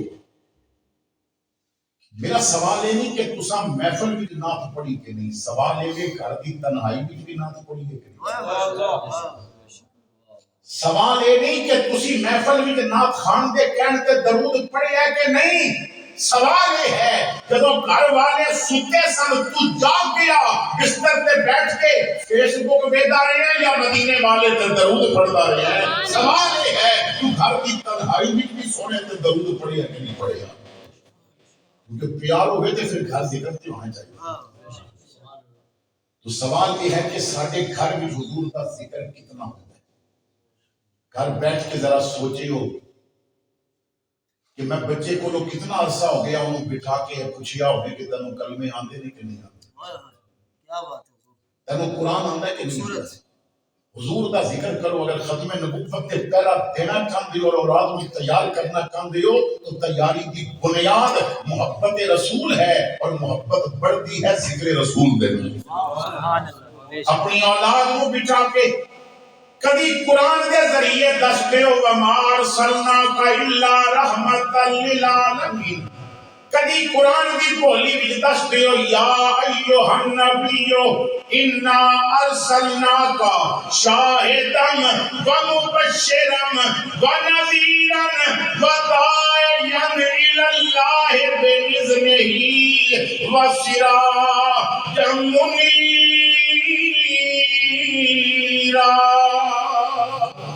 میرا سوال یہ نہیں کہ تساں محفل بھی نعت پڑھی کہ نہیں. سوال یہ کہ گھر کی تنہائی بھی نعت پڑھی ہے کہ نہیں. سوال یہ نہیں کہ تسی محفل بھی نعت خان دے کہنے تے درود پڑھے ہے کہ نہیں. سوال یہ ہے جدو گھر والے ستے سن تو جاگ گیا بستر تے بیٹھ کے فیس بک ویدا رہے ہیں یا مدینے والے تے درود پڑھتا رہے ہیں. سوال یہ ہے تو گھر کی تنہائی بھی سونے تے درود پڑھے ہے کہ نہیں پڑھے گا. کیونکہ پیار ہوئے تو پھر گھر ذکر کیوں ہونا چاہیے. تو سوال یہ ہے کہ سارے گھر میں حضور کا ذکر کتنا ہوتا ہے. گھر بیٹھ کے ذرا سوچے ہو کہ میں بچے کو لوگ کتنا عرصہ ہو گیا انہوں بٹھا کے پوچھیا ہوگے کہ تنوں کلمے آندے نہیں کہ نہیں آندے. کیا بات ہے. تنوں قرآن آندہ ہے کہ نہیں آندہ. حضور کا ذکر کرو. اگر ختم نبوت کے پہلا دینا چاہتے ہو اور اولاد میں تیار کرنا چاہتے ہو تو تیاری کی بنیاد محبت رسول ہے اور محبت بڑھتی ہے ذکر رسول دینے. اپنی اولاد کو بٹھا کے کبھی قرآن کے ذریعے دستے ہو وَمَا أَرْسَلْنَاكَ إِلَّا رَحْمَةً لِلْعَالَمِينَ. کبھی قرآن کی بولی بھی دستے ہو یا ایوہ النبی اِنَّا أَرْسَلْنَاكَ شَاهِدًا وَمُبَشِّرًا وَنَذِيرًا وَدَاعِيًا إِلَى اللَّهِ بِإِذْنِهِ وَسِرَاجًا مُنِيرًا.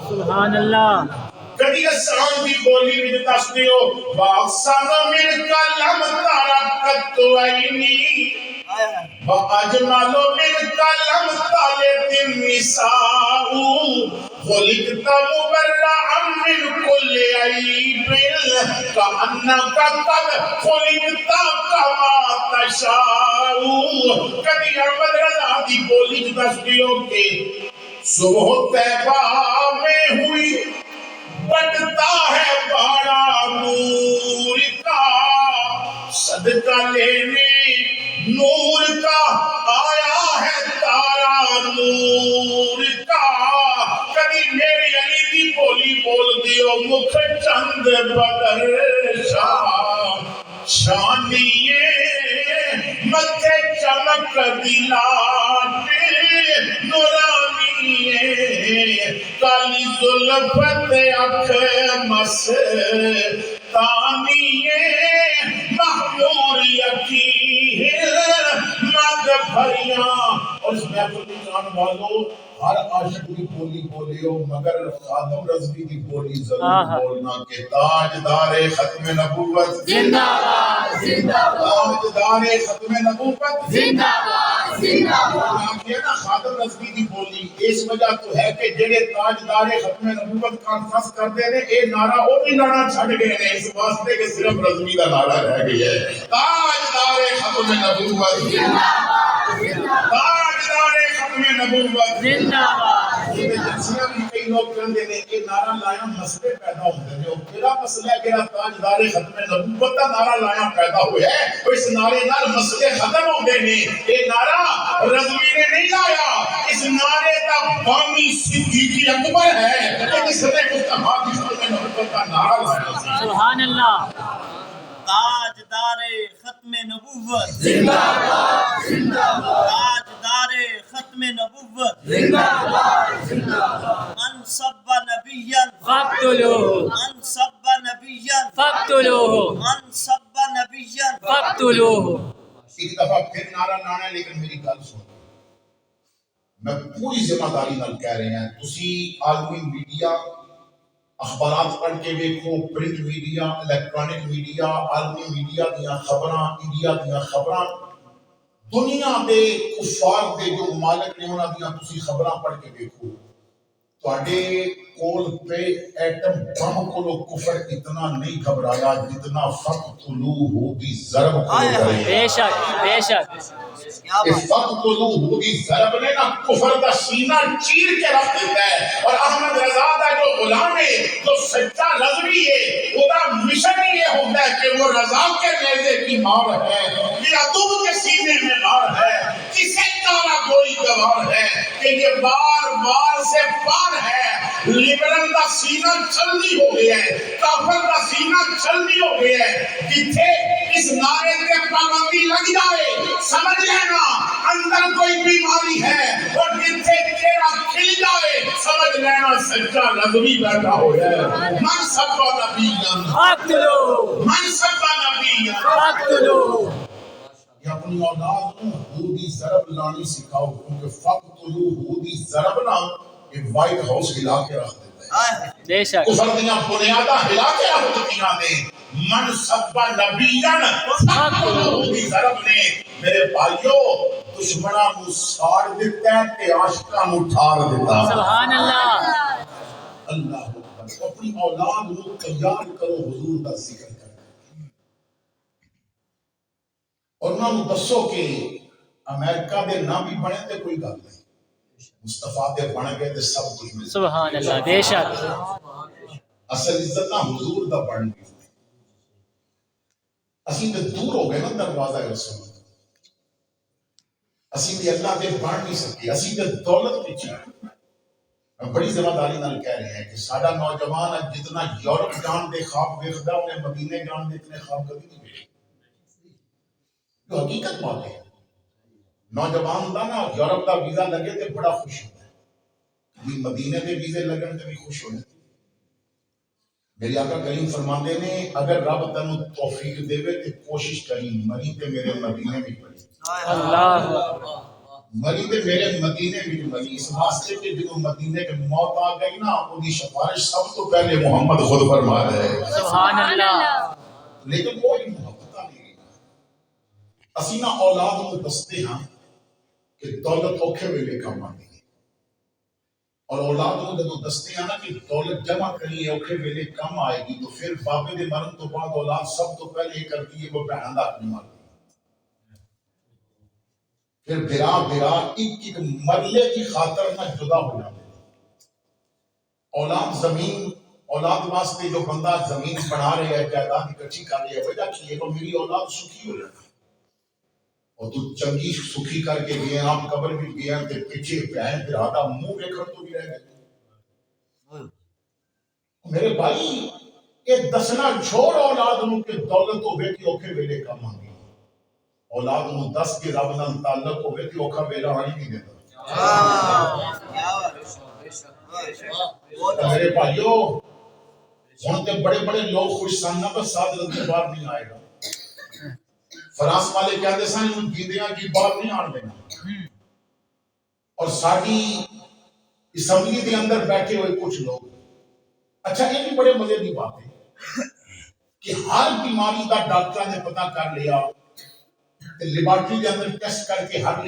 سبحان اللہ. کدی اسلام کی بولی بھی دستے ہو وَأَحْسَنَ مِنْكَ لَمْ تَرَ قَطُّ عَيْنِي وَأَجْمَلُ مِنْكَ لَمْ تَلِدِ النِّسَاءُ خُلِقْتَ مُبَرَّأً مِنْ كُلِّ عَيْبٍ كَأَنَّكَ قَدْ خُلِقْتَ كَمَا تَشَاءُ. کدی احمد رضا کی بولی دستے ہو کہ صبح طیبہ میں ہوئی بڑھتا ہے بڑا نور کا صدقہ لینے نور کا آیا ہے تارا نور کا. کبھی میری علی دی بولی بول دیو مکھ چند بدر شاہ شانیے متھے چمک دلاتے نورانی کالی ظلفت اکھ مستانی محمور یقین مد بھریاں. اور اس محفل کی جان والو ہر عاشق کی بولی بولے ہو مگر خادم رضوی کی بولی ضرور بولنا کہ تاجدار ختم نبوت زندہ باد زندہ باد. تاجدار ختم نبوت زندہ باد زندہ باد. یہ نا خادم رضوی کی بولی اس وجہ تو ہے کہ جڑے تاجدار ختم نبوت کانفرنس کرتے ہیں اے نعرہ وہ بھی لانا چھڑ گئے ہیں اس واسطے کہ صرف رضوی کا نعرہ رہ گیا ہے. تاجدار ختم نبوت زندہ باد زندہ باد. تاجدار ختم نبوت زندہ باد. یہ جنسیاں بھی کئی لوگ کہتے ہیں کہ نعرہ لایا مسئلے پیدا ہوتے ہیں. میرا مسئلہ ہے کہ تاجدار ختم نبوت کا نعرہ لایا پیدا ہوا ہے اور اس نعرے نال مسئلے ختم ہوتے ہیں. یہ نعرہ رضوی نے نہیں لایا. اس نعرے کا بانی صدیق اکبر ہے جس نے مصطفیٰ کی ختم نبوت کا نعرہ لایا. سبحان اللہ. تاجدار ختم نبوت زندہ باد زندہ باد. تاجدار ختم نبوت زندہ باد زندہ باد. من سب نبیا فاقتلوه من سب نبیا فاقتلوه من سب نبیا. فاقتلوه. ایک دفعہ پھر نعرہ لانا ہے لیکن میری گل سن. میں پوری ذمہ داری نال کہہ رہے ہیں تسی عالمی میڈیا اخبارات پڑھ کے دیکھو پرنٹ میڈیا الیکٹرانک میڈیا عالمی میڈیا دیا خبراں انڈیا دیا خبراں دنیا دے کفار دے جو ممالک نے انہاں دیا تسی خبراں پڑھ کے دیکھو تواڈے کول پہ ایٹم بم کو کفر اتنا نہیں گھبرایا جتنا فقتلوہ کی ضرب کو کرے. بے شک بے شک. اس فقتلوہ کی ضرب نے نا کفر کا سینہ چیر کے رکھ دیتا ہے. اور احمد رضا کا جو غلام ہے جو سچا رضوی ہے وہ مشن یہ ہوتا ہے کہ وہ رضا کے نیزے کی مار ہے کہ عدو کے سینے میں مار ہے کسے کارا کوئی گوار ہے کہ یہ بار بار سے پار ہے لبرل کا سینہ چلنی ہو گیا ہے کافر کا سینہ چلنی ہو گیا ہے جتھے اس نعرے کے پابندی لگ جائے سمجھ لینا اندر کوئی بیماری ہے اور جتھے چہرہ کھل جائے سمجھ لینا سچا رضوی بیٹھا ہو ہے من سب نبیًا فاقتلوه من سب نبیًا فاقتلوه کہ اپنی اولاد کو ہودی ضرب لانی سکھاؤ کیونکہ فقتلو ہودی ضرب نہ یہ وائٹ ہاؤس ہلا کے رکھ دیتا ہے بے شک کفر دیاں بنیادہ ہلا کے رکھ دیتیاں نے من سب نبیًا فقتلو ہودی ضرب نے میرے بھائیو دشمنہ کو ساڑ دیتا ہے کہ عاشقہ کو ٹھار دیتا ہے سبحان اللہ اللہ اکبر اپنی اولاد کو تیار کرو حضور کا ذکر کرو اور انہوں نے دسو کہ امریکہ دے نہ بھی بنے تے کوئی گل نہیں مصطفیٰ دے بن گئے تے سب کچھ مل سبحان اللہ بے شک اصل عزت نہ حضور دا بن گئی اسی تے دور ہو گئے نا دروازہ رسول اسی بھی اللہ دے بن نہیں سکے اسی تے دولت پیچھے ہم بڑی ذمہ داری نال کہہ رہے ہیں کہ ساڈا نوجوان جتنا یورپ جان دے خواب ویکھدا انہیں مدینے جان دے اتنے خواب کبھی نہیں ویکھے جو حقیقت بات ہے نوجوان دا نا یورپ دا ویزا لگے تے بڑا خوش ہوتا ہے یہ مدینے دے ویزے لگن تے بھی خوش ہونے میری آقا کریم فرماندے نے اگر رب تنو توفیق دے تے کوشش کری مری تے میرے مدینے میں پڑی اللہ مری تے میرے مدینے میں مری اس واسطے کہ جب مدینے میں موت آ گئی نا انہی سفارش سب تو پہلے محمد خود فرما رہے سبحان اللہ لیکن وہ ہی محبت نہیں اسی نہ اولاد کو دستے ہیں کہ دولت اوکھے ویلے کم آتی ہے اور اولاد کو جب دستے ہیں نا کہ دولت جمع کرنی ہے اوکھے ویلے کم آئے گی تو پھر بابے دے مرن تو بعد اولاد سب تو پہلے یہ کرتی ہے وہ بہن دا اپنی مارتی پھر برا ایک مرلے کی خاطر نہ جدا ہو جاتے اولاد زمین اولاد واسطے جو بندہ زمین بنا رہے ہیں جائیداد اکٹھی کر رہے ہیں وجہ کی ہے کہ میری اولاد سکھی ہو جائے اور تو چنگی سکھی کر کے گئے آپ قبر بھی گئے تے پیچھے بہن پھر آدھا منہ دیکھر تو بھی رہ گئے میرے بھائی یہ دسنا چھوڑ اولاد نو کہ دولت ہوئے کہ اوکھے ویلے کم آنگی اولاد نو دس کے رب نال تعلق ہوئے کہ اوکھا ویلا آنی نہیں دیتا میرے بھائیو ہونتے بڑے بڑے لوگ خوش سننا بس ساتھ رضی بار نہیں آئے گا فرانس والے کہتے سن ان جیدیاں کی بار نہیں آن دینا اور ساری اسمبلی کے اندر بیٹھے ہوئے کچھ لوگ اچھا یہ بھی بڑے مزے کی بات ہے کہ ہر بیماری کا ڈاکٹر نے پتہ کر لیا لیبارٹری کے اندر ٹیسٹ کر کے ہر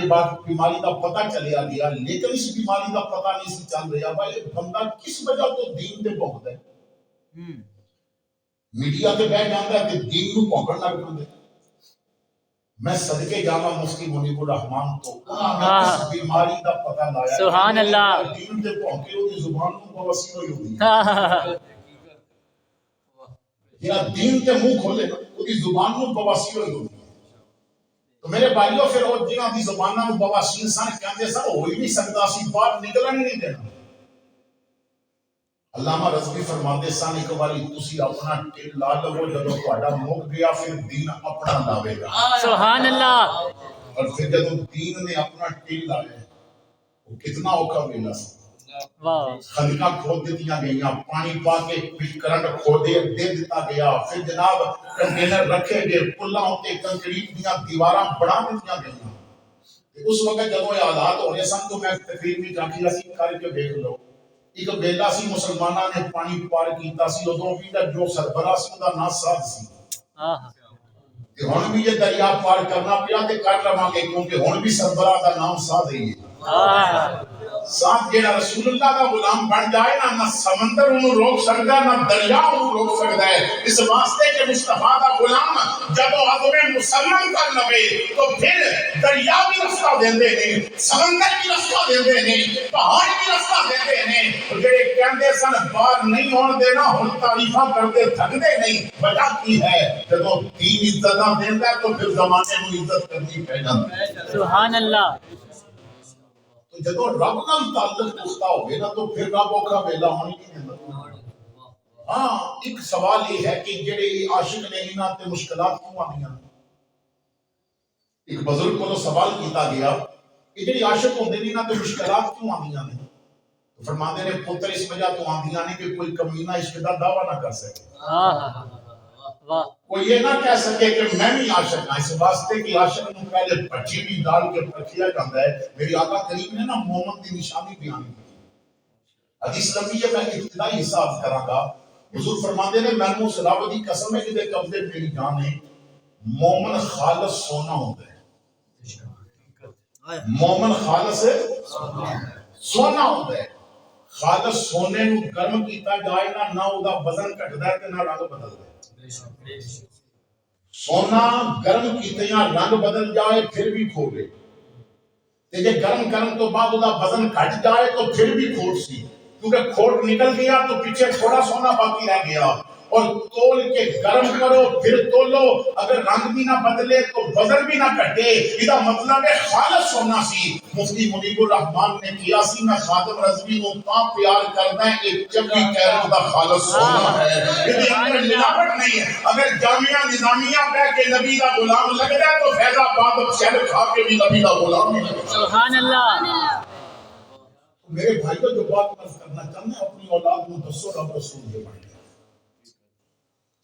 بیماری کا پتہ چلیا گیا لیکن اس بیماری کا پتہ نہیں سی چل رہا بھائی بندہ کس وجہ تو دین تے بھونکدا ہے میڈیا تے بیٹھ جاندا ہے کہ دین نو بھونکن لگ پندے میں صدقے جاواں مفتی منیب الرحمان تو اس بیماری کا پتہ لایا سبحان اللہ دین تے بھونکے او دی زبان نو بواسیر ہوئی ہوندی ہے جڑا دین تے منہ کھولے او دی زبان نو بواسیر ہوئی ہوندی ہے تو میرے بھائیوں پھر وہ جنہاں دی زباناں نو بواسیر سن کہندے سن ہو ہی نہیں سکدا سی باہر نکلن نہیں دینا علامہ رضوی فرماندے سن ایک باری تسی اپنا ٹل لا لو جدوں تہاڈا مک گیا پھر دین اپنا لاوے گا سبحان اللہ اور پھر جدوں دین نے اپنا ٹل لایا وہ کتنا اوکھا ویلا سی خندقاں کھود دیتیاں گئیاں پانی پا کے کرنٹ کھودے دے دیتا گیا پھر جناب کنٹینر رکھے گئے پلاں ہوتے کنکریٹ دیاں دیواراں بڑھا دیتیاں گئیاں اس وقت جب یہ حالات ہو رہے سن تو میں تقریر میں جاکی سی کر کے دیکھ لو ایک بیلا سی مسلمانہ نے پانی پار کیتا سی ادھوں بھی جو سربراہ سی دا نام ساتھ سی کہ ہون بھی یہ دریا پار کرنا پیا تے کر لواں گے کیونکہ ہون بھی سربراہ دا نام ساتھ ہی ہے ساتھ جڑا رسول اللہ دا غلام بن جائے نا، نہ سمندر انہوں روک سکتا ہے، نہ دریا انہوں روک سکتا ہے۔ اس واسطے کہ مصطفیٰ دا غلام جب وہ عظم مسلم کر لگے تو پھر دریا بھی رستہ دیندے ہیں، سمندر بھی رستہ دیندے ہیں، پہاڑ بھی رستہ دیندے ہیں۔ جڑے کہندے سن باہر نہیں ہون دینا، ہن تعریفاں کردے تھکدے نہیں۔ وجہ کی ہے؟ جدوں دین عزتاں دیندا ہے تو پھر زمانے میں عزت کرنی پہ جاتی ہے۔ سبحان اللہ۔ تو جدو رب نال تعلق پختہ ہوگے نا تو پھر رب اوکھا ویلا ہونی نہیں دینا۔ ہاں ایک سوال یہ ہے کہ جڑے عاشق نے انہاں تے مشکلات کیوں آندیاں؟ ایک بزرگ کو سوال کیتا گیا کہ جڑے عاشق ہوندے نے انہاں تے مشکلات کیوں آندیاں نے؟ تو فرماندے نے پتر اس وجہ تو آندیاں نے کہ کوئی کمینہ عشق دا دعویٰ نہ کر سکے، واہ، کوئی یہ نہ کہہ سکے کہ میں بھی عاشق ہوں۔ اس واسطے کہ عاشق نوں پہلے بچی بھی ڈال کے رکھیا جاندا ہے۔ میری آقا کریم نے نا مومن دی نشانی بیان کی۔ حدیث لمبی ہے، میں ابتدائی حساب کراں گا۔ حضور فرماندے نے مینوں اس رب دی قسم ہے جدے قبضے میری جان ہے، مومن خالص سونا ہوندا ہے۔ مومن خالص سونا ہوندا ہے۔ خالص سونے نو گرم کیتا جائے نہ او دا وزن گھٹدا ہے تے نہ رنگ بدلدا ہے۔ سونا گرم کیتیاں رنگ بدل جائے پھر بھی کھوٹے، تے جے گرم تو بعد دا وزن گھٹ جائے تو پھر بھی کھوٹ سی، کیونکہ کھوٹ نکل گیا تو پیچھے تھوڑا سونا باقی رہ گیا۔ اور تول کے گرم کرو پھر تولو، اگر رنگ بھی نہ بدلے تو وزن بھی نہ گھٹے، یہ مطلب ہے خالص سونا سی۔ مفتی منیب الرحمان نے کیا سی میں خادم رضوی کو تاں پیار کرنا ہے کہ جب بھی کہہ دا خالص سونا ہے، یہ اندر ملاوٹ نہیں ہے۔ اگر جامعہ نظامیہ پہ کہ نبی دا غلام لگ جائے تو فیض آباد شہر کھا کے بھی نبی دا غلام نہیں لگ جائے۔ سبحان اللہ۔ میرے بھائیوں جو بات مرض کرنا چاہتے ہیں اپنی اولاد میں دسو رب رسول دے بڑھ گیا۔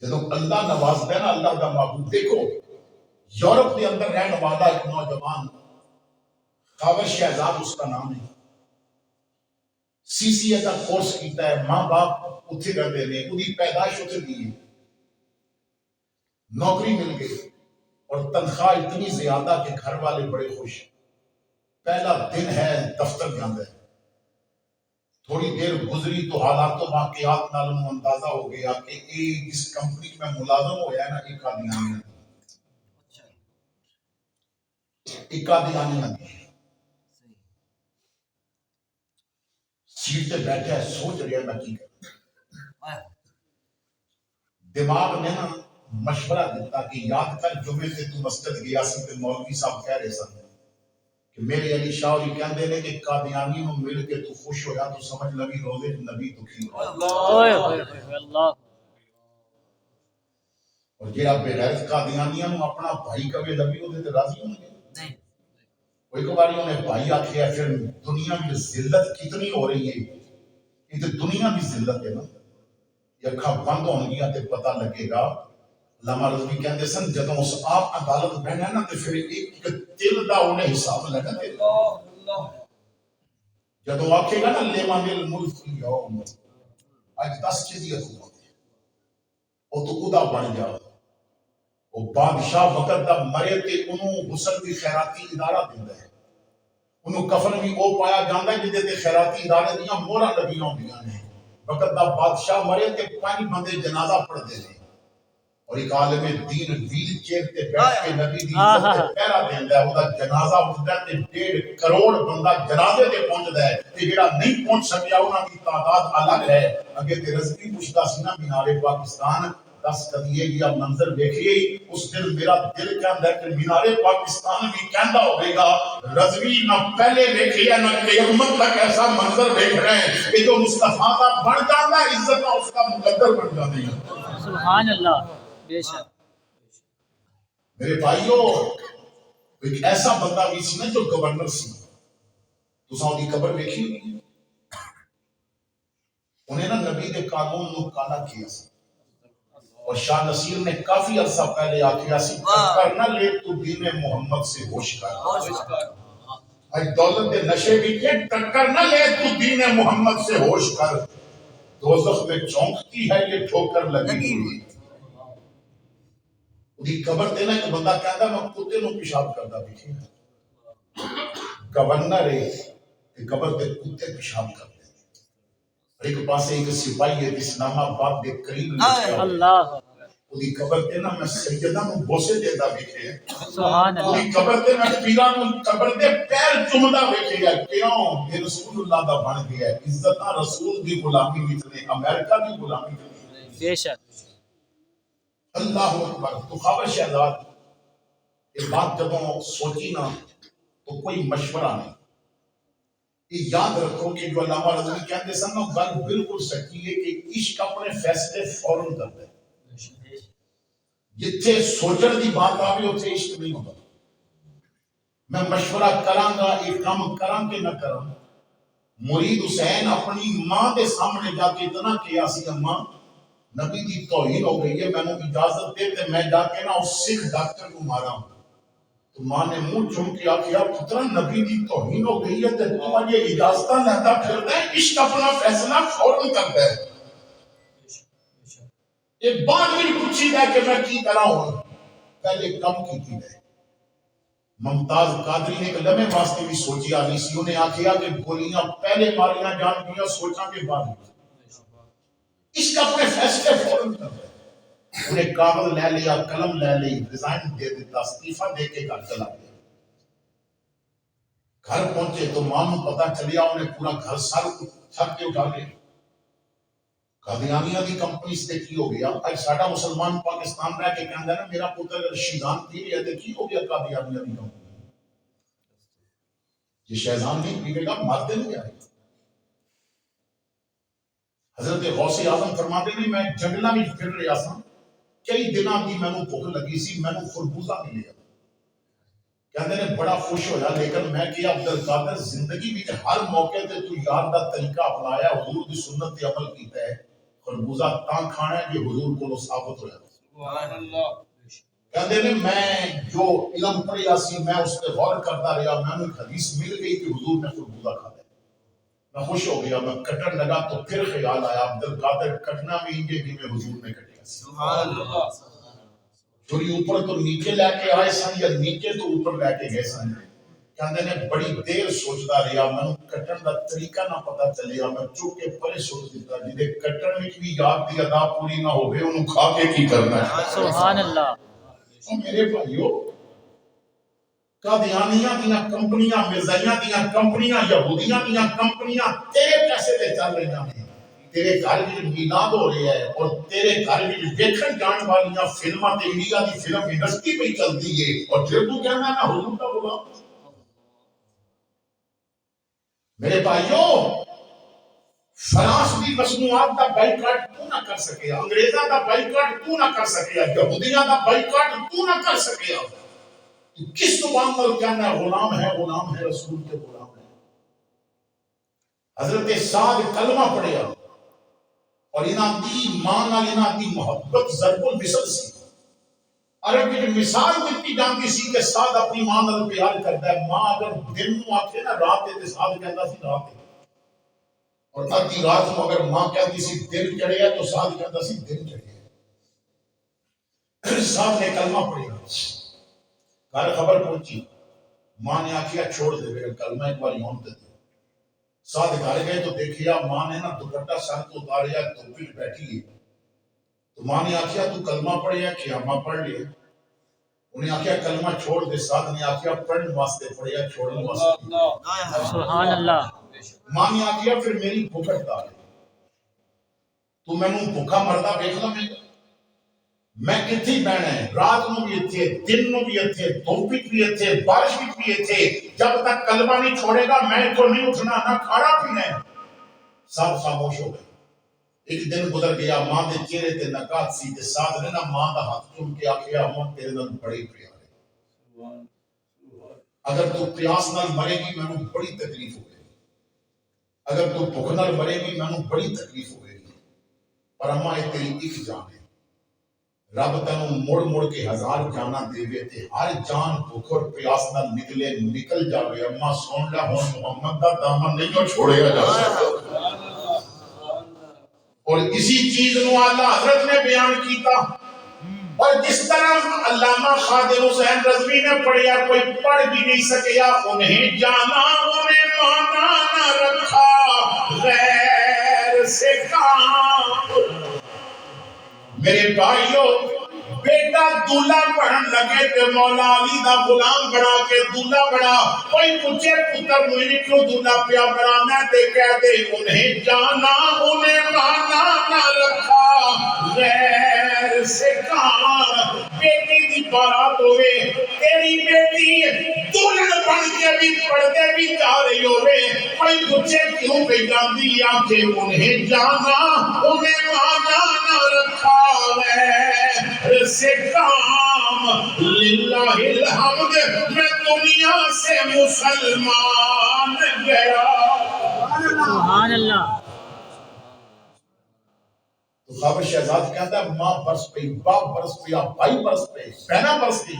جب اللہ نواز دے نا اللہ دا معبود، دیکھو یورپ کے اندر رہنے والا ایک نوجوان خاور شہزاد اس کا نام ہے، CCA کا کورس کیتا ہے، ماں باپ اتھے رہتے ہیں، انہی پیدائش اتھے دی ہے، نوکری مل گئی اور تنخواہ اتنی زیادہ کہ گھر والے بڑے خوش۔ پہلا دن ہے دفتر جاندے، تھوڑی دیر گزری تو حالات و واقعات نال اندازہ ہو گیا کہ اس کمپنی میں ملازم ہویا ہے نا ایک قادیانی سیٹ پہ بیٹھا ہے، سوچ رہا میں کی کروں۔ دماغ نے نا مشورہ دیتا کہ یاد کر جمعے سے تو مسجد گیا سی تے مولوی صاحب کہہ رہے سن کہ میرے علی شاہ علی کہندے نے کہ قادیانی نو مل کے تو خوش ہویا تو سمجھ لگی روزے نبی دکھی ہو۔ اللہ۔ اور جڑا بے غیرت قادیانیاں نو اپنا بھائی کہے نبی او تے راضی ہوں گے نہیں۔ کوئی کباری انہیں بھائی آکھیا پھر دنیا میں ذلت کتنی ہو رہی ہے، یہ تو دنیا بھی ذلت ہے نا، یہ اکھاں بند ہون گیا تے پتہ لگے گا۔ علامہ رضوی کہندے سن جدوں اس آپ عدالت بہنا نا تے پھر ایک دل دا انہیں حساب لگا تے جدوں آکھے گا نا لیمان الملک اليوم اج 10 چیزیں ہو او تو ادا بن جا، وہ بادشاہ وقت دا مرے تے انہوں غسل دی خیراتی ادارہ دیندا ہے، انہوں کفن بھی او پایا جاندا ہے جدے تے خیراتی ادارے دیاں مورا لگی ہوندیاں نے۔ وقت دا بادشاہ مرے تے 5 بندے جنازہ پڑھ دے نے، اور ایک عالم دین ویل چیئر تے بیٹھ کے نبی دی عزت تے پہرا دیندا ہے، او دا جنازہ اٹھدا ہے تے 1.5 کروڑ بندہ جنازے تے پہنچدا ہے، تے جڑا نہیں پہنچ سکیا انہاں دی تعداد الگ ہے۔ اگے تے رضوی پوچھدا سی نا مینار پاکستان 10 کدیے یہ منظر دیکھیے، اس دن میرا دل کہندا ہے کہ مینار پاکستان بھی کہندا ہوے گا رضوی نہ پہلے دیکھیا نہ قیامت تک ایسا منظر دیکھ رہے ہیں کہ جو مصطفیٰ کا بن جاتا ہے عزت اس کا مقدر بن جاتی ہے۔ سبحان اللہ۔ بے شک میرے بھائیو ایک ایسا بندہ بھی سی نا جو گورنر سی، تو سعودی قبر دیکھی انہیں نا نبی دے قانون نو کالا کیا سی، اور شاہ نصیر نے کافی عرصہ پہلے آکھیا سی ٹکر نہ لے تو دین محمد سے ہوش کر، اج دولت دے نشے بھی کہ ٹکر نہ لے تو دین محمد سے ہوش کر، دوزخ میں چونکتی ہے یہ ٹھوکر لگی ہوئی۔ دی قبر دینا ایک بندہ کہتا میں کتے نو پیشاب کرتا دیکھی گورنر ہے کہ قبر دے کتے پیشاب کرتے ہیں۔ ایک پاسے ایک سپاہی ہے اسلام آباد دے قریب لکھیا اللہ دی قبر تے نا میں سیدہ نو بوسے دیتا ویکھے سبحان اللہ دی قبر تے میں پیران نو قبر دے پیر چومدا ویکھے گا کیوں یہ رسول اللہ دا بن گیا ہے عزت رسول دی غلامی وچ نے امریکہ دی غلامی وچ بے شک اللہ اکبر تو خبر شہزاد یہ بات جب سوچی نا تو کوئی مشورہ نہیں یہ یاد رکھو کہ جو علامہ رضوی کہتے سن نا گل بالکل سچی ہے کہ عشق اپنے فیصلے فوراً کرتا ہے جتھے سوچن دی بات آوے اتھے عشق نہیں ہوتا میں مشورہ کراں گا ایک کام کراں کہ نہ کراں مرید حسین اپنی ماں دے سامنے جا کے اتنا کیا سی اماں نبی دی توہین ہو گئی ہے میں نے اجازت دے تے میں جا کے نا اس سکھ ڈاکٹر کو مارا ہوں تو ماں نے منہ چوم کے آخیا پترا نبی دی توہین ہو گئی ہے تے تو یہ اجازت لیتا پھرتا ہے عشق اپنا فیصلہ فوراً کرتا ہے یہ بات بھی پوچھی ہے کہ میں کی کرا ہوں پہلے کم کی تھی ہے ممتاز قادری نے ایک لمحے واسطے بھی سوچی آنی سی انہیں آخیا کہ گولیاں پہلے ماریاں جان گیا سوچاں کے بعد اس کا اپنے فیصلے فوراً کر رہے انہیں کاغذ لے لیا قلم لے لی ریزائن دے دیتا استعفیٰ دے کے گھر چلا گیا گھر پہنچے تو ماں کو پتہ چلیا انہیں پورا گھر سر چھت کے اٹھا لیا قادیانیہ دی کمپنی سے کی ہو گیا اج ساڈا مسلمان پاکستان رہ کے کہندا ہے نا میرا پتر شیزان پی رہا ہے کی ہو گیا قادیانیہ دی کمپنی یہ شیزان نہیں پیے گا مرد نہیں آئے حضرت غوث اعظم فرماتے ہیں میں جنگلاں وچ پھر رہا سا کئی دنوں دی مینوں بھوک لگی سی مینوں خربوزہ ملیا کہندے نے بڑا خوش ہویا لیکن میں کہ عبد القادر زندگی وچ ہر موقع تے تو یار دا طریقہ اپنایا حضور دی سنت تے عمل کیتا ہے خربوزہ تاں کھانا ہے کہ حضور کو ثابت ہویا سبحان اللہ کہندے نے میں جو علم پڑھیا سی میں اس پہ غور کرتا رہا میں نے حدیث مل گئی کہ حضور نے خربوزہ کھایا میں خوش ہو گیا میں کٹن لگا تو پھر خیال آیا عبد القادر کٹنا بھی انجے جی میں حضور نے کٹیا سبحان اللہ چھری اوپر تو نیچے لے کے آئے سن یا نیچے تو اوپر لے کے گئے سن کہندے نے بڑی دیر سوچدا رہیا میں کٹن دا طریقہ نہ پتہ چلیا میں چوک کے پرے سوچ دیتا جے کٹن وچ بھی یاد دی ادا پوری نہ ہوے اونوں کھا کے کی کرنا ہے سبحان اللہ او میرے بھائیو قادیانیاں دیاں کمپنیاں مرزائیاں دیاں کمپنیاں یہودیاں دیاں کمپنیاں تیرے پیسے تے چل رہی ہیں تیرے گھر وچ میلاد ہو رہا ہے اور تیرے گھر وچ دیکھن جان والیاں فلماں تے انڈیا دی فلم انڈسٹری پہ چلتی ہے اور پھر تو کہنا ہے حضور کا غلام میرے بھائیو فرانس دی مصنوعات دا بائیکاٹ تو نہ کر سکے انگریزاں دا بائیکاٹ تو نہ کر سکے یہودیاں دا بائیکاٹ تو نہ کر سکے کس زبان پر کہنا ہے غلام ہے رسول کے غلام ہے حضرت سعد کلمہ پڑھیا اور انہاں دی ماں نال انہاں دی محبت ضرب المثل سی عرب کی مثال دیتی جانتی سی کہ سعد اپنی ماں نال پیار کرتا ہے ماں اگر دن نو آکھے نا رات تے سعد کہندا سی رات ہے اور آدھی رات کو اگر ماں کہتی سی دن چڑھے ہے تو سعد کہتا سی دن چڑھے ہے سعد نے کلمہ پڑھیا گھر خبر پہنچی ماں نے آخیا چھوڑ دے میرے کلمہ ایک بار یون دے دے سعد گھر گئے تو دیکھیا ماں نے نا دوپٹہ سر تو اتاریا دھوپ وچ بیٹھی ہے تو ماں نے آخیا تو کلمہ پڑھیا کیا ماں پڑھ لیا انہیں آخیا کلمہ چھوڑ دے سعد نے آخیا پڑھنے واسطے پڑھیا چھوڑنے واسطے سبحان اللہ ماں نے آخیا پھر میری بھوک ہٹا دے تو میں نوں بھوکا مردا دیکھ لا میں کتھی بہنا ہے رات نو بھی اتھے دن نو بھی اتھے دھوپ بھی اتھے بارش بھی اتھے جب تک کلمہ نہیں چھوڑے گا میں تو نہیں اٹھنا نہ کھانا پینا ہے سب خاموش ہو گئے ایک دن گزر گیا ماں دے چہرے تے نکات سی تے ساتھ نے نا ماں دا ہاتھ چوم کے آخیا ہم تیرے نال بڑے پیار ہے اگر تو پیاس نال مرے گی میں نوں بڑی تکلیف ہوگی اگر تو بھوک نال مرے گی میں نوں بڑی تکلیف ہوگی پر اماں یہ تیری ایک جان ہے رب تینوں مڑ مڑ کے ہزار جانا دے وے تے ہر جان بھوک اور پیاس نال نکلے نکل جاوے اماں سن لیا ہن محمد دا دامن نہیں چھوڑیا جا سکتا اور اسی چیز نو اعلیٰ حضرت نے بیان کیتا اور جس طرح علامہ خادم حسین رضوی نے پڑھیا کوئی پڑھ بھی نہیں سکیا انہیں جانا انہیں مانا نہ رکھا غیر سے کام. میرے بھائیو بیٹا دولہا بڑھن لگے تے مولا علی دا غلام بنا کے دولہا بڑا. کوئی پوچھے پتر مجھے کیوں دولہا پیا بنانا تے کہہ دے انہیں جانا انہیں مانا نہ رکھا غیر سے کام. بیٹی دی بارات ہوئے تیری بیٹی دلہن بن کے بھی پردے بھی جا رہی ہوئے. کوئی پوچھے کیوں پہ جاندی آنکھیں انہیں جانا انہیں مانا نہ رکھا غیر سے کام. للہ الحمد میں دنیا سے مسلمان گیا. سبحان اللہ. تو خبر شہزاد کہتا ہے ماں برس پئی، باپ برس پیا، بھائی برس پئی، بہنا برس پئی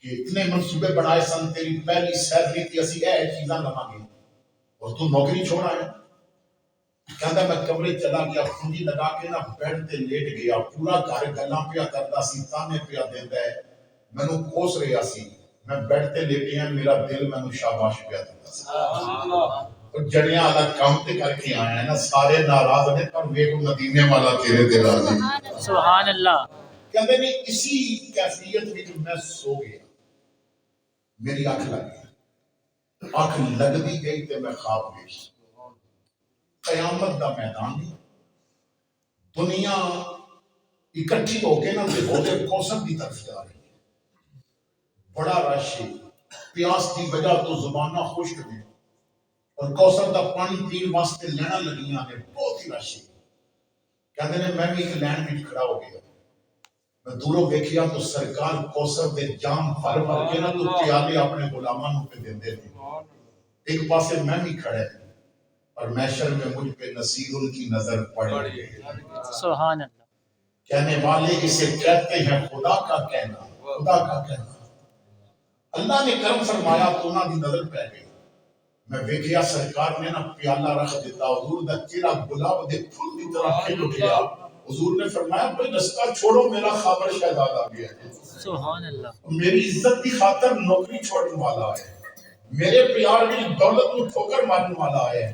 کہ اتنے منصوبے بنائے سن، تیری پہلی سیلری تھی اسی چیزاں لواں گے اور تو نوکری چھوڑ آیا. کہتا ہے میں کمرے چلا گیا، کنجی لگا کے نا بیڈ تے لیٹ گیا. پورا گھر گلاں پیا کردا سی، تانے پیا دیندا ہے، مینوں کوس رہا سی. میں بیڈ تے لیٹیا، میرا دل مینوں شاباش پیا دیندا سی. جڑیاں والا کام تے کر کے آیا ہے نا، سارے ناراض نے پر ویکھو مدینے والا تیرے تے راضی. سبحان اللہ. کہتے نے اسی کیفیت میں میں سو گیا، میری آنکھ لگ گئی. آنکھ لگ دی گئی تے میں خواب گئی. قیامت دا میدان نہیں، دنیا اکٹھی ہو کے نا تے ہوتے کوثر دی طرف جا رہی ہے. بڑا رش ہے، پیاس دی وجہ تو زبانہ خشک ہیں اور کوثر دا پانی پین واسطے لینا لگیاں نے، بہت ہی رش ہے. کہتے ہیں میں بھی ایک لین میں کھڑا ہو گیا. میں دوروں ویکھیا تو سرکار کوثر دے جام بھر بھر کے نا تو پیالے اپنے غلاماں نوں پہ دیندے تھے. ایک پاسے میں بھی کھڑے اور محشر میں مجھ پہ نصیر ان کی نظر پڑی. سبحان اللہ. کہنے والے اسے کہتے ہیں خدا کا کہنا، خدا کا کہنا. اللہ نے کرم فرمایا تو انہاں دی نظر پہ گئی. میں ویکھیا سرکار نے نا پیالہ رکھ دیتا، حضور دا چہرہ گلاب دے پھول دی طرح کھل اٹھیا. حضور نے فرمایا بھئی رستہ چھوڑو، میرا خابر شہزاد آ گیا ہے. سبحان اللہ. میری عزت کی خاطر نوکری چھوڑنے والا ہے، میرے پیار میں دولت کو ٹھوکر مارنے والا ہے.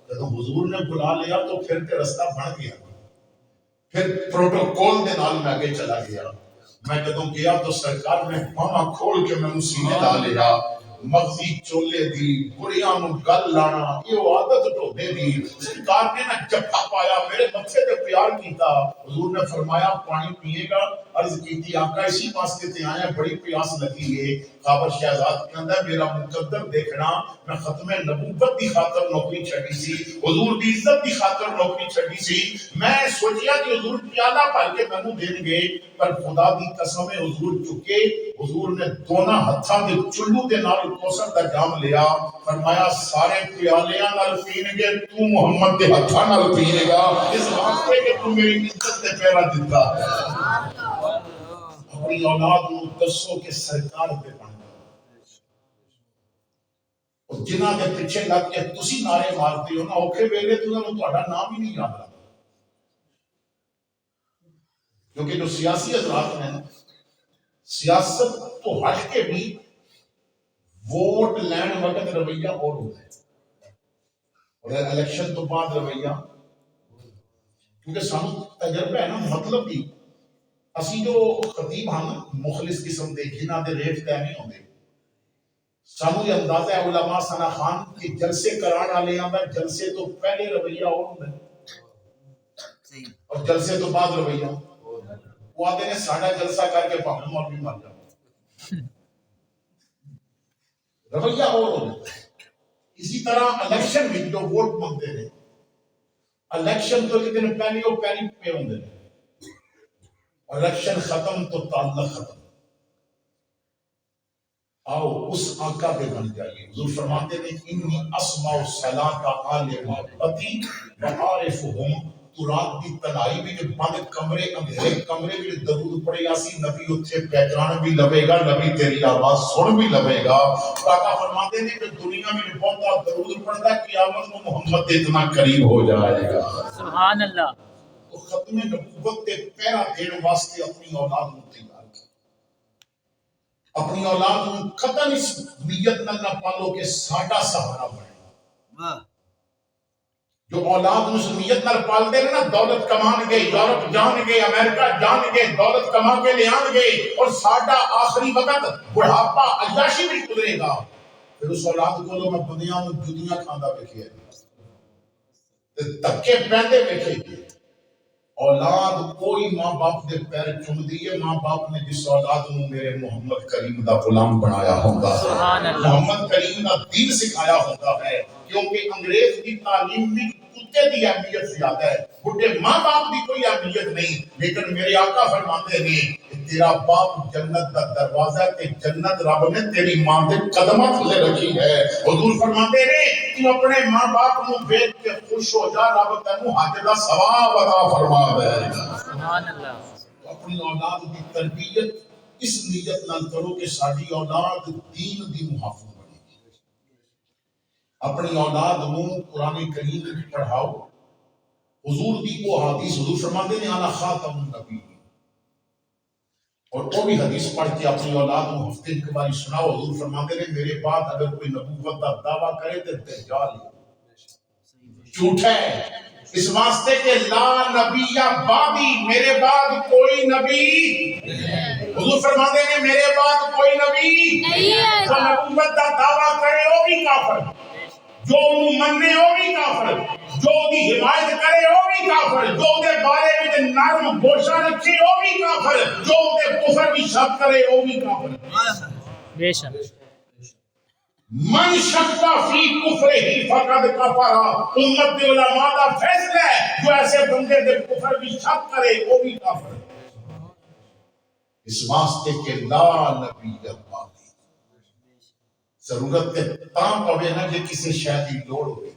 جب حضور نے بلا لیا تو پھر تے رستہ بن گیا. پھر پروٹوکول دے نال میں آگے چلا گیا. میں جدوں گیا تو سرکار نے باہاں کھول کے میں سینے لا لیا. مغزی چولے دی بڑیاں نو گل لانا یہ عادت ٹوڈے دی. سرکار نے نا جفا پایا، میرے متھے تے پیار کیتا. حضور نے فرمایا پانی پیے گا؟ عرض کیتی آقا اسی واسطے تے آیا، بڑی پیاس لگی ہے. خابر شہزاد کہندا ہے میرا مقدر دیکھنا، میں ختم نبوت دی خاطر نوکری چھڈی سی، حضور دی عزت دی خاطر نوکری چھڈی سی. میں سوچیا کہ حضور پیالہ بھر کے مینوں دین گے، پر خدا دی قسم ہے حضور چکے. حضور نے دونوں ہتھاں دے چلو دے نال کوثر دا جام لیا. فرمایا سارے پیالیاں نال پین گے، تو محمد دے ہتھاں نال پیے گا، اس واسطے کہ تو میری عزت تے پہرا دیتا ہے. اپنی اولاد نو دسو کہ سرکار دے بن اور جنہاں دے پیچھے لگ کے تسی نعرے مارتے ہو نا، اوکھے ویلے تو انہاں نوں تہاڈا نام ہی نہیں یاد رہتا. کیونکہ جو سیاسی حضرات ہیں سیاست تو ہٹ کے بھی ووٹ لین وقت رویہ اور ہوتا ہے اور الیکشن تو بعد رویہ. کیونکہ سانو تجربہ ہے نا، مطلب بھی اسی جو خطیب ہاں مخلص قسم دے جنہاں دے ریٹ طے نہیں ہوندے. سانو یہ اندازہ ہے علماء ثنا خان کہ جلسے کران والے آندا جلسے تو پہلے رویہ اور ہوندا ہے اور جلسے تو بعد رویہ. وہ آتے ہیں ساڑھا جلسہ کر کے پاکن مول بھی مر جاتا رویہ اور ہوتا ہے. اسی طرح الیکشن میں جو ووٹ مانگتے ہیں، الیکشن تو لیکن پہلی اور پہلی پہ ہوندے ہیں، الیکشن ختم تو تعلق ختم. آؤ اس آقا پہ بن جائیے. حضور فرماتے ہیں انی اسمع الصلاۃ آل محبتی وعارفہم. تو رات دی تنہائی بھی کہ بند کمرے اندھیرے کمرے بھی درود پڑے یاسی، نبی اتھے پہچان بھی لبے گا، نبی تیری آواز سن بھی لبے گا. آقا فرماتے ہیں کہ دنیا میں بہت درود پڑھتا ہے، قیامت میں محمد اتنا قریب ہو جائے گا. سبحان اللہ. تو ختم نبوت کے پہرا دین واسطے اپنی اولاد کو تیار کر، اپنی اولاد کو قطن اس نیت نہ پالو کہ ساڈا سہارا بنے. جو اولاد مسلمیت نال پالتے ہیں نا دولت کمان گے یورپ جان گے امریکہ جان گے دولت کما کے لے آن گے اور ساڈا آخری وقت بڑھاپا عیاشی بھی گزرے گا پھر اس اولاد کو میں بندیاں نوں جدیاں کھاندا ویکھیا تے دھکے پیندے ویکھے اولاد کوئی ماں باپ دے پیر چومدی ہے ماں باپ نے جس اولاد نوں میرے محمد کریم دا غلام بنایا ہوگا سبحان اللہ محمد کریم دا دین سکھایا ہوتا ہے کیونکہ انگریز کی تعلیم بھی کتے دی اہمیت زیادہ ہے بڈھے ماں باپ دی کوئی اہمیت نہیں لیکن میرے آقا فرماتے ہیں کہ تیرا باپ جنت دا دروازہ ہے تے جنت رب نے تیری ماں دے قدماں تھلے رکھی ہے حضور فرماتے ہیں تو اپنے ماں باپ نوں دیکھ کے خوش ہو جا رب تینوں حج دا ثواب عطا فرما دے گا سبحان اللہ اپنی اولاد دی تربیت اس نیت نال کرو کہ ساری اولاد دین دی محافظ بنے گی اپنی اولاد نوں قرآن کریم پڑھاؤ حضور دی وہ حدیث حضور فرماتے ہیں انا خاتم النبی اور وہ بھی حدیث پڑھ کے اپنی اولاد کو ہفتے ایک بار سناؤ حضور فرماتے ہیں میرے بعد اگر کوئی نبوت کا دعویٰ کرے تو دجال ہے جھوٹ ہے اس واسطے کہ لا نبی بعدی میرے بعد کوئی نبی حضور فرماتے ہیں میرے بعد کوئی نبی جو نبوت کا دعویٰ کرے وہ بھی کافر جو انہوں مننے وہ بھی کافر جو دی حمایت کرے وہ بھی کافر جو دے بارے میں نرم گوشہ رکھے وہ بھی کافر جو دے کفر بھی شک کرے وہ بھی کافر بے شک من شک فی کفر ہی فقد کفر امت دے علماء دا فیصلہ ہے جو ایسے بندے دے کفر بھی شک کرے وہ بھی کافر اس واسطے کہ لا نبی بعد ضرورت تاں پوے نہ کہ کسی شے دی لوڑ ہوے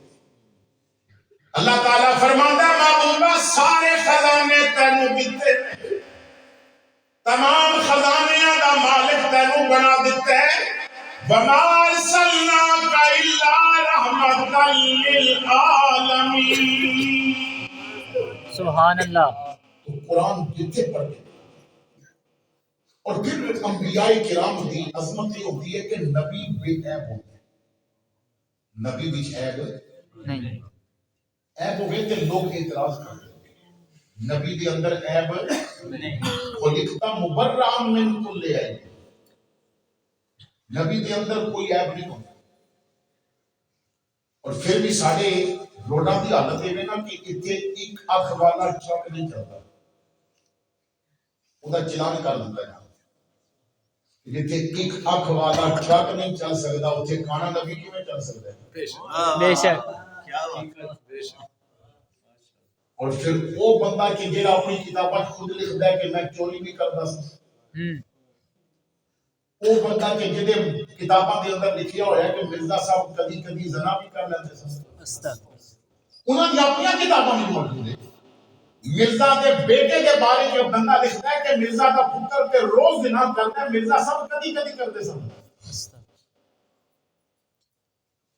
اللہ تعالیٰ فرماتا ہے محبوبہ سارے خزانے تینوں دیتے ہیں تمام خزانیاں دا مالک تینوں بنا دیتا ہے وَمَا أَرْسَلْنَاكَ إِلَّا رَحْمَةً لِلْعَالَمِينَ سبحان اللہ تو قرآن جتنے پڑھتے اور پھر انبیاء کرام دی عظمت یہ ہوتی ہے کہ نبی بے عیب ہوتے ہیں نبی بھی عیب نہیں عیب ہوئے کہ لوگ اعتراض کرتے ہیں نبی دے اندر عیب خلقتا مبرأ من کل عیب نبی دے اندر کوئی عیب نہیں ہوتا اور پھر بھی سارے روڈاں دی حالت ہے نا کہ اتنے ایک اکھ والا ٹرک نہیں چلتا وہ چلان کر دیتا ہے جتھے ایک اکھ والا ٹرک نہیں چل سکتا اتنے کانا نبی کیوں چل سکتا ہے بے شک اور پھر وہ بندہ کہ جیڑا اپنی کتاباں خود لکھدا ہے کہ میں چوری بھی کردا سی وہ بندہ کہ جدے کتاباں دے اندر لکھیا ہویا ہے کہ مرزا صاحب کبھی کبھی زنا بھی کر لیندے سن انہاں دی اپنی کتاباں میں موجود ہے مرزا کے بیٹے کے بارے میں بندہ لکھتا ہے کہ مرزا کا پتر کے روز زنا کرتا ہے مرزا صاحب کبھی کبھی کرتے سن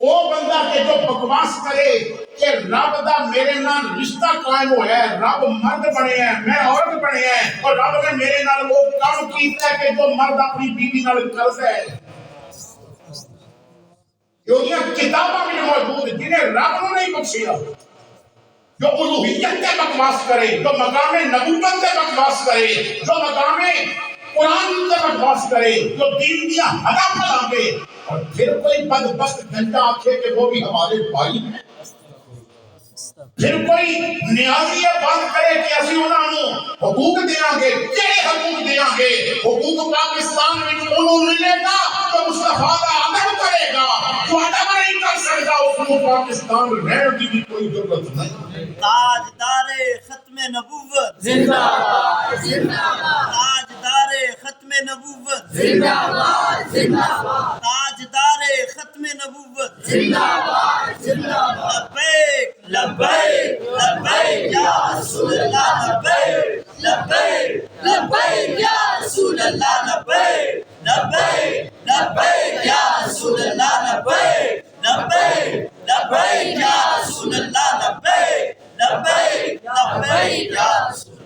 وہ بندہ کہ جو بکواس کرے کہ رب دا میرے نال رشتہ قائم ہوا ہے رب مرد بنے ہیں میں عورت بنے ہیں اور رب نے میرے نال وہ کام کیتا ہے کہ جو مرد اپنی بیوی نال کرتا ہے یہ کتاباں میں موجود جنہیں رب نے نہیں بخشیا جو الوہیت کے بکواس کرے جو مقام نبوت کے بکواس کرے جو مقام قرآن کے بکواس کرے جو دین دیا حدا پھیلاوے اور پھر کوئی بدبخت گھنٹا آکھے کہ وہ بھی ہمارے بھائی ہیں پھر کوئی نیازی بات کرے کہ اسی انہاں نوں حقوق دیاں گے کیڑے حقوق دیاں گے حقوق پاکستان میں انہوں ملے گا تو مصطفیٰ کا ادب کرے گا جو ادب نہیں کر سکتا اس کو پاکستان رہنے کی بھی کوئی ضرورت نہیں تاجدار ختم نبوت زندہ باد زندہ باد تاجدار ختم نبوت زندہ باد زندہ باد تاجدار ختم نبوت زندہ باد زندہ باد لبیک لبیک لبیک یا رسول اللہ لبیک لبیک لبیک یا رسول اللہ لبیک لبیک لبیک یا رسول اللہ لبیک لبیک لبیک یا رسول اللہ لبیک لبیک لبیک یا رسول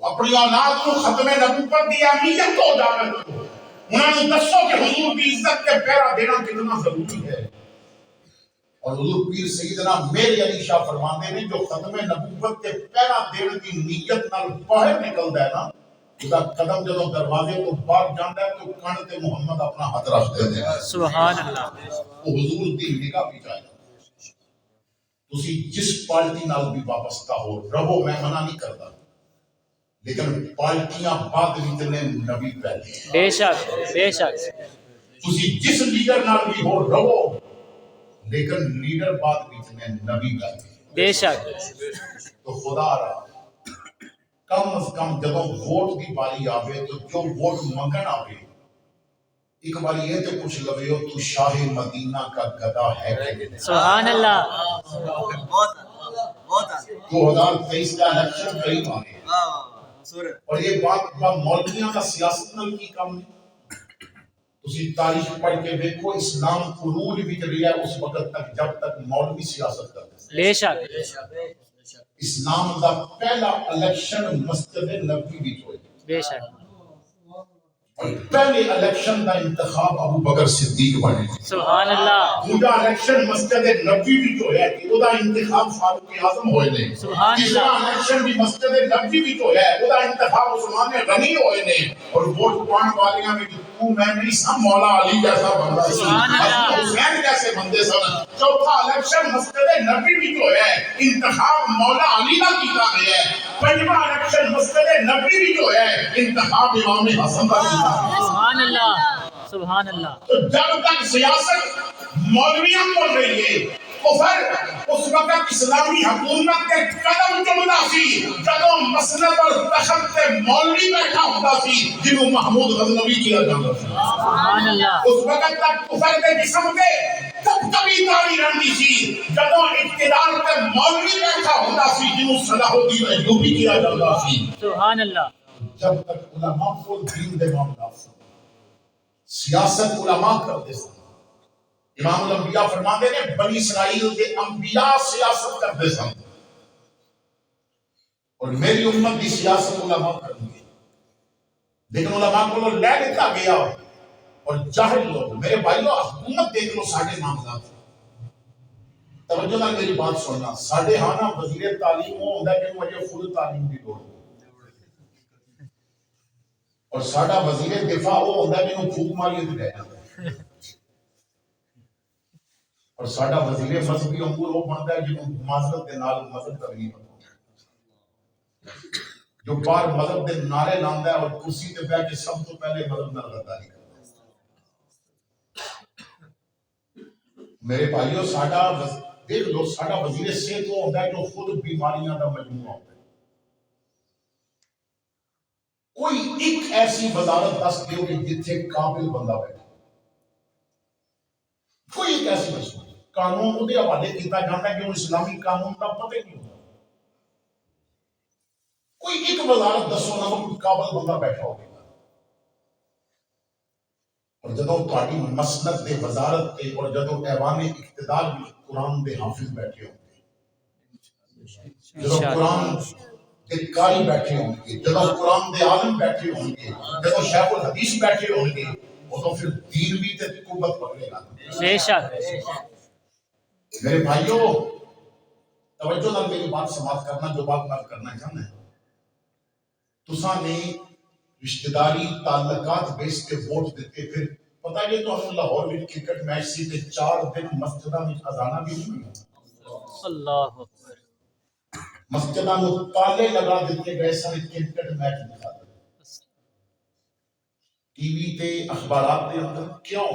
اپنی اولاد کو ختم نبوت دی اہمیت کو اجاگر کرو انہوں نے دسو کہ حضور کی عزت کے پیرا دینا کتنا ضروری ہے اور حضور پیر سیدنا میر علی شاہ فرماندے نے جو ختم نبوت کے پہلا دین کی نیت نال باہر نکلدا ہے نا خدا قدم جدوں دروازے تو باہر جاندا ہے تو کن تے محمد اپنا ہاتھ رکھ دے سبحان اللہ وہ حضور دی نگاہ بھی جائے تسی جس پارٹی نال بھی وابستہ ہو رہو میں منع نہیں کرتا لیکن پارٹیاں بعد وچ نے نبی پہلے بے شک بے شک تسی جس لیڈر نال بھی ہو رہو لیکن لیڈر بعد وچ نے نبی پہلے بے شک تو خدا را کم از کم جب ووٹ کی باری آوے تو جو ووٹ منگن آوے ایک بار یہ تو پوچھ لوے ہو تو شاہ مدینہ کا گدا ہے کہ سبحان اللہ 2023 کا الیکشن قریب آ گیا اور یہ بات مولویوں کا سیاست نال کی کام نہیں تسی تاریخ پڑھ کے دیکھو اسلام عروج وچ رہیا اس وقت تک جب تک مولوی سیاست کرتے بے شک اسلام دا پہلا الیکشن مسجد نبوی وچ ہویا بے شک اور پہلے الیکشن دا انتخاب ابو بکر صدیق بنے سبحان اللہ دوجا الیکشن مسجد نبوی وچ ہویا کہ او دا انتخاب فاروق اعظم ہوئے نے سبحان تیسرا اللہ الیکشن بھی مسجد نبوی وچ ہویا ہے او دا انتخاب عثمان غنی ہوئے نے اور ووٹ پان والیاں میں تو میں نہیں سب مولا علی جیسا بندہ سی سبحان اللہ حسین جیسے بندے سن چوتھا الیکشن مسجد نبوی وچ ہویا ہے انتخاب مولا علی دا کیتا گیا ہے پنجواں الیکشن مسجد نبوی وچ ہویا ہے انتخاب امام حسن دا کیتا گیا ہے سبحان اللہ سبحان اللہ تو جب تک سیاست مولویوں کو رہی ہے کفر اس وقت اسلامی حکومت کے قدم چمدا سی جدوں مسند اور تخت تے مولوی بیٹھا ہوتا سی جنہوں محمود غزنوی کیا جاتا سی سبحان اللہ اس وقت تک کفر کے جسم کے تب کبھی داری رہنی سی جدوں اقتدار تے مولوی بیٹھا ہوتا سی جنہوں صلاح الدین ایوبی کیا جاتا سی سبحان اللہ جب تک علماء کو دین دے معاملات سے سیاست علماء کرتے سن امام الانبیاء فرماتے ہیں بنی اسرائیل کے انبیاء سیاست کرتے سن اور میری امت کی سیاست علماء کرنی ہے لیکن علماء کو لے دیتا گیا اور جاہل لوگ میرے بھائیوں حکومت دیکھ لو ساڑھے معاملات توجہ نہ میری بات سننا ساڑھے ہاں نا وزیر تعلیم وہ ہوتا ہے کہ مجھے خود تعلیم کی لوڑ اور ساڑھا وزیر دفاع وہ ہوتا ہے جنہوں پھوک ماری تو رہنا اور ساڑھا وزیر مذہبی امور وہ بنتا ہے جنہوں معذرت کے نال مذہب کرنی جو بار مذہب کے نعرے لاندہ ہے اور کرسی تے بیٹھ کے سب تو پہلے مذہب نہ غداری کرتا میرے بھائیوں ساڑھا دیکھ لو ساڑھا وزیر صحت وہ ہوتا ہے جو خود بیماریاں کا مجموعہ ہوتا ہے کوئی ایک ایسی وزارت دس دیو کہ جتھے قابل بندہ بیٹھا کوئی ایک ایسی وزارت قانون وہ دے حوالے کیتا جاتا ہے کہ وہ اسلامی قانون کا پتہ نہیں ہوتا کوئی ایک وزارت دسو نہ کوئی قابل بندہ بیٹھا ہوگا اور جدوں تہاڈی مسند دے وزارت تے اور جدوں ایوان اقتدار وچ قرآن دے حافظ بیٹھے ہوں گے جدوں قرآن دے قاری بیٹھے ہوں گے جدوں قرآن دے عالم بیٹھے ہوں گے جدوں شیخ الحدیث بیٹھے ہوں گے وہ تو پھر دین بھی تے قوت پکڑے گا بے شک میرے بھائیوں توجہ نال میری بات سماعت کرنا جو بات میں کرنا چاہنا ہے تساں نے رشتہ داری تعلقات بیس کے ووٹ دیتے پھر پتہ یہ تو ہم لاہور میں کرکٹ میچ سی تے 4 دن مسجداں میں اذاناں بھی نہیں ہوئی اللہ اکبر مسجداں میں تالے لگا دیتے گئے سن کرکٹ میچ دکھا ٹی وی تے اخبارات دے اندر کیوں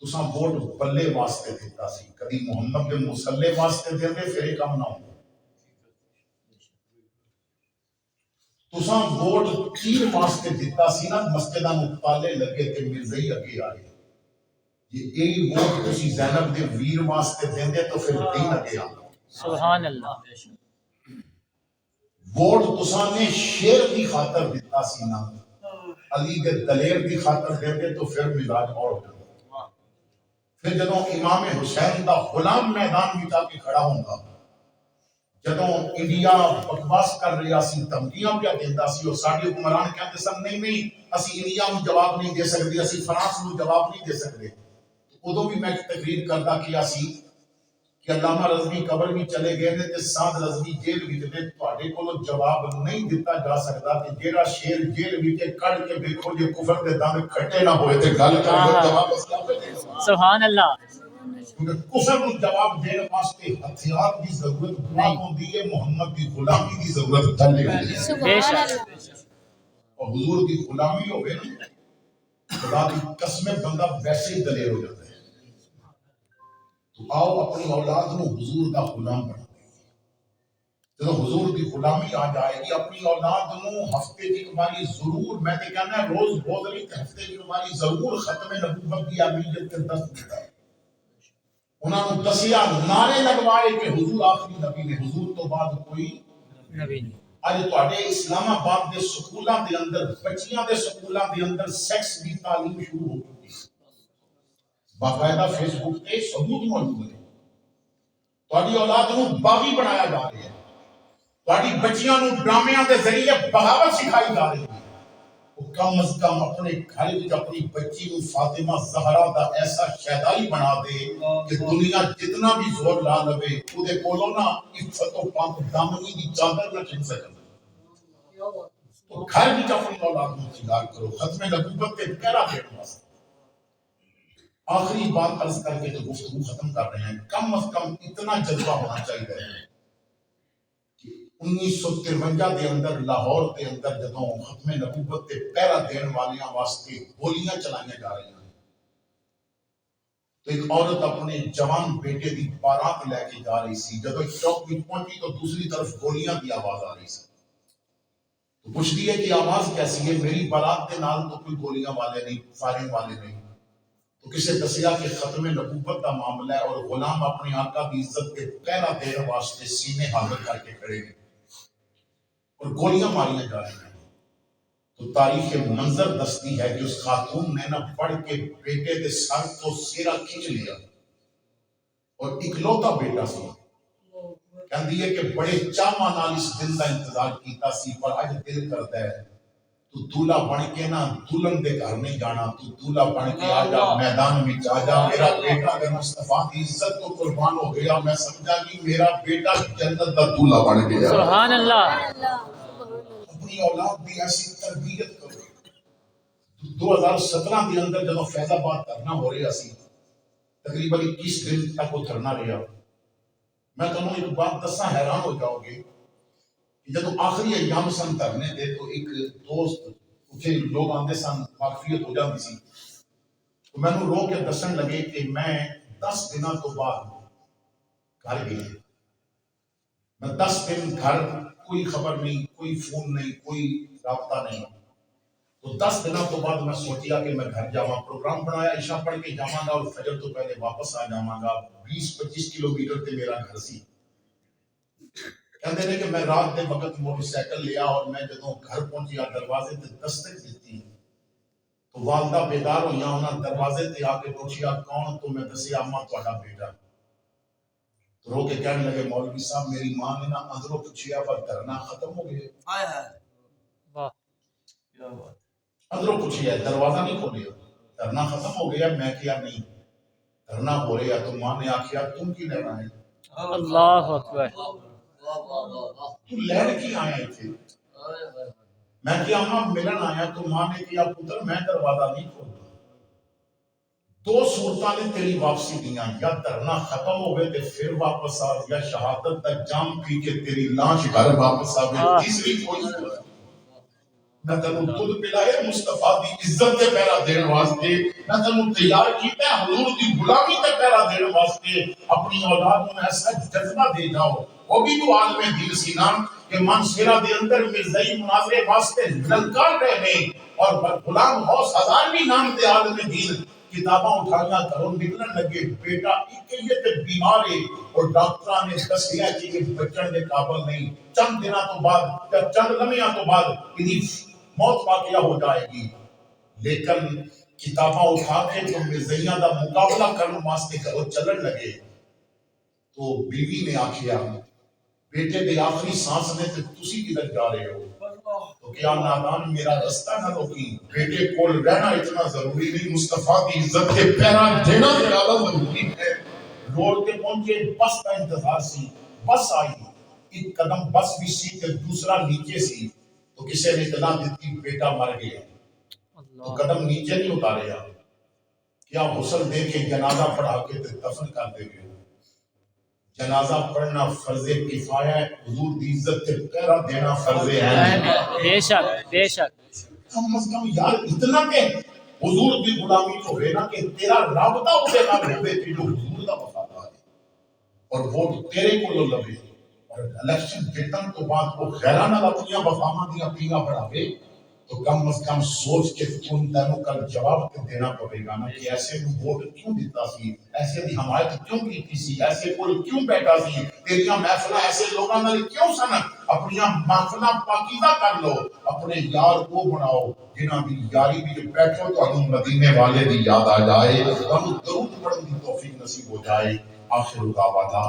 تساں ووٹ بلے واسطے دیتا سی کبھی محمد بن مسلح واسطے دیندے پھر یہ کام نہ ہوتا تساں ووٹ تیر واسطے دیتا سی نا مسجداں میں تالے لگے تے مرزائی اگے آئے یہ ایک ووٹ تسی زینب دے ویر واسطے دیندے تو پھر دین اگے آتا سبحان اللہ ووٹ تساں نے شیر کی خاطر دیتا سی نا علی دے دلیر کی خاطر دیندے تو پھر مزاج اور ہوتا پھر جدوں امام حسین دا غلام میدان میں جا کے کھڑا ہوندا جدوں انڈیا بکواس کر رہا سی دھمکیاں پہ دیندا سی اور ساڈے حکمران کہندے سن نہیں اسی انڈیا نوں جواب نہیں دے سکدے اسی فرانس نوں جواب نہیں دے سکدے اودوں بھی میں تقریر کردا کیا سی کہ علامہ رضوی قبر بھی چلے گئے نے تے سعد رضوی جیل وچ نے تواڈے کولوں جواب نہیں دتا جا سکدا کہ جیڑا شیر جیل وچ کڈ کے دیکھو جے کفر دے دم کھٹے نہ ہوئے تے گل کرے جواب اسلام دے سبحان اللہ کیونکہ کفر کو جواب دینے واسطے ہتھیار کی ضرورت نہ ہوندی ہے، محمد کی غلامی کی ضرورت تھلے ہوندی ہے۔ بے شک اور حضور کی غلامی ہوئے نا خدا کی قسمیں بندہ ویسے ہی دلیر ہو جاتا ہے۔ تو آؤ اپنی اولاد کو حضور کا غلام بنا دیں۔ جب حضور کی غلامی آ جائے گی اپنی اولاد کو ہفتے کی کماری ضرور، میں نے کہنا ہے روز روز نہیں ہفتے کی کماری ضرور ختم نبوت کی اہمیت کے دست دیتا ہے۔ انہوں نے دسیا نعرے لگوائے کہ حضور آخری نبی نے، حضور تو بعد کوئی نبی نہیں۔ آج تواڈے اسلام آباد دے سکولاں دے اندر بچیاں دے سکولاں دے اندر سیکس دی تعلیم شروع ہو چکی ہے، باقاعدہ فیس بک تے ثبوت موجود ہے۔ تواڈی اولاد نو باغی بنایا جا رہا ہے، تواڈی بچیاں نو ڈرامیاں دے ذریعے بغاوت سکھائی جا رہی ہے۔ وہ کم از کم اپنے گھر وچ اپنی بچی نو فاطمہ زہرا دا ایسا شہدائی بنا دے کہ دنیا جتنا بھی زور لا لوے اودے کولوں نہ عفت و پاک دامنی دی چادر نہ کھن سکے۔ تو گھر وچ اپنی اولاد نو تیار کرو ختم نبوت تے پہلا دین واسطے۔ آخری بات عرض کر کے جو گفتگو ختم کر رہے ہیں، کم از کم اتنا جذبہ ہونا چاہیے کہ 1953 دے اندر لاہور دے اندر جدوں ختم نبوت تے پہلا دین والیاں واسطے گولیاں چلائیاں جا رہی ہیں تو ایک عورت اپنے جوان بیٹے دی بارات لے کے جا رہی سی، جدوں چوک وچ پہنچی تو دوسری طرف گولیاں دی آواز آ رہی سی۔ تو پوچھتی ہے کہ آواز کیسی ہے؟ میری بارات دے نال تو کوئی گولیاں والے نہیں، فائرنگ والے نہیں۔ تو کسے دسیا کہ ختم نبوت کا معاملہ ہے اور غلام اپنی آقا کی عزت کے پہلا دین واسطے سینے حاضر کر کے کھڑے ہیں اور گولیاں ماریاں جا رہی ہیں۔ تو تاریخ منظر دستی ہے کہ اس خاتون نے نہ پڑھ کے بیٹے دے سر تو سیرا کھچ لیا اور اکلوتا بیٹا سی، کہندی ہے کہ بڑے چاواں نال اس دن کا انتظار کیتا سی، پر اج دل کرتا ہے تو دولہا بن کے نہ دلہن دے گھر نہیں جانا، تو دولہا بن کے آ جا میدان میں آ جا۔ میرا بیٹا اگر مصطفیٰ کی عزت تو قربان ہو گیا، میں سمجھا کہ میرا بیٹا جنت دا دولہا بن گیا۔ سبحان اللہ اپنی اولاد دی ایسی تربیت کرو۔ 2017 دے اندر جب فیض آباد دھرنا ہو رہا سی، تقریباً 21 دن تک وہ دھرنا رہا۔ میں تمہیں ایک بات دساں حیران ہو جاؤ گے کہ جب آخری ایام سن دھرنے دے تو ایک دوست اتنے لوگ آندے سن، واقفیت ہو جاتی سی، تو میں نے رو کے دسن لگے کہ میں 10 دنوں تو بعد گھر گیا، میں 10 دن گھر کوئی خبر نہیں، کوئی فون نہیں، کوئی رابطہ نہیں۔ تو 10 دنوں تو بعد میں سوچیا کہ میں گھر جاواں، پروگرام بنایا عشاء پڑھ کے جاواں گا اور فجر تو پہلے واپس آ جاواں گا۔ 20-25 کلومیٹر تے میرا گھر سی۔ کہندے نے کہ میں رات دے وقت موٹر سائیکل لیا اور میں جدوں گھر پہنچیا دروازے تے دستک دتی تو والدہ بیدار ہوئیاں، انہاں دروازے تے آ کے پوچھیا کون؟ تو میں دسیا اماں تہاڈا بیٹا۔ تو رو کے کہنے لگے مولوی صاحب میری ماں نے نا اندروں پوچھیا پر دھرنا ختم ہو گیا۔ واہ اندروں پوچھیا دروازہ نہیں کھولیا، دھرنا ختم ہو گیا۔ میں کیا نہیں، دھرنا ہو رہا۔ تو ماں نے آخیا تم کی لینا ہے؟ اللہ اکبر تو لین کی آیا تھے؟ میں کیا اماں ملن آیا۔ تو ماں نے کیا پتر میں دروازہ نہیں کھولتا۔ 2 صورتاں نے تیری واپسی دیاں، یا دھرنا ختم ہو گئے تے پھر واپس آ، یا شہادت تک جام پی کے تیری لاش گھر واپس آ گئی۔ تیسری کوئی صورت میں تینوں دودھ پلایا مصطفیٰ دی عزت تے پہرا دین واسطے، میں تینوں تیار کیتا ہے حضور دی غلامی تے پہرا دین واسطے۔ اپنی اولاد میں ایسا جذبہ دے جاؤ، وہ بھی تو عالم دین سی نا کہ منصورہ دے اندر مرزائی مناظرے واسطے للکار رہے اور غلام غوث ہزاروی نام دے عالم دین کتاباں اٹھائیاں گھروں نکلن لگے۔ بیٹا اکیت بیمار ہے اور ڈاکٹراں نے دسیا کہ یہ بچن دے قابل نہیں، چند دنوں تو بعد یا چند لمحوں تو بعد انہی موت واقعہ ہو جائے گی۔ لیکن کتاباں اٹھا کے جو مرزائیاں دا مقابلہ کرنے واسطے گھروں چلن لگے تو بیوی نے آکھیا بیٹے دے آخری سانس نے تے تسی کدھر جا رہے ہو؟ تو کیا نادان میرا رستہ نہ روکی، بیٹے کول رہنا اتنا ضروری نہیں، مصطفیٰ کی عزت کے پہرا دینا زیادہ ضروری ہے۔ دوڑ کے پہنچے بس کا انتظار سی بس آئی ایک قدم بس بھی سی کہ دوسرا نیچے سی تو کسی نے اطلاع دیتی بیٹا مر گیا تو قدم نیچے نہیں اتارے آپ کیا غسل دے کے جنازہ پڑھا کے دفن کر دے گئے جنازہ پڑھنا فرض کفایہ ہے حضور دی عزت کے پہرا دینا فرض ہے بے شک بے شک کم از کم یار اتنا کہ حضور دی غلامی تو ہے نا کہ تیرا رابطہ اسے نہ ہوئے کہ جو حضور دا وفادار ہے اور ووٹ تیرے کو لگے اور الیکشن جتن تو بعد وہ غیرانہ اپنی وفامہ دیا پیگا بڑھاوے تو کم از کم سوچ کے ان تینوں کا جواب دینا پڑے گا نا کہ ایسے میں ووٹ کیوں دیتا سی ایسے بھی حمایت کیوں کی سی ایسے کوئی کیوں بیٹھا سی تیریاں محفلہ ایسے لوگوں نے کیوں سن اپنی محفلہ پاکیزہ کر لو اپنے یار کو بناؤ جنہاں دی یاری بھی بیٹھو تو ہم مدینے والے دی یاد آ جائے ہم درود پڑھنے کی توفیق نصیب ہو جائے آخر دعوانا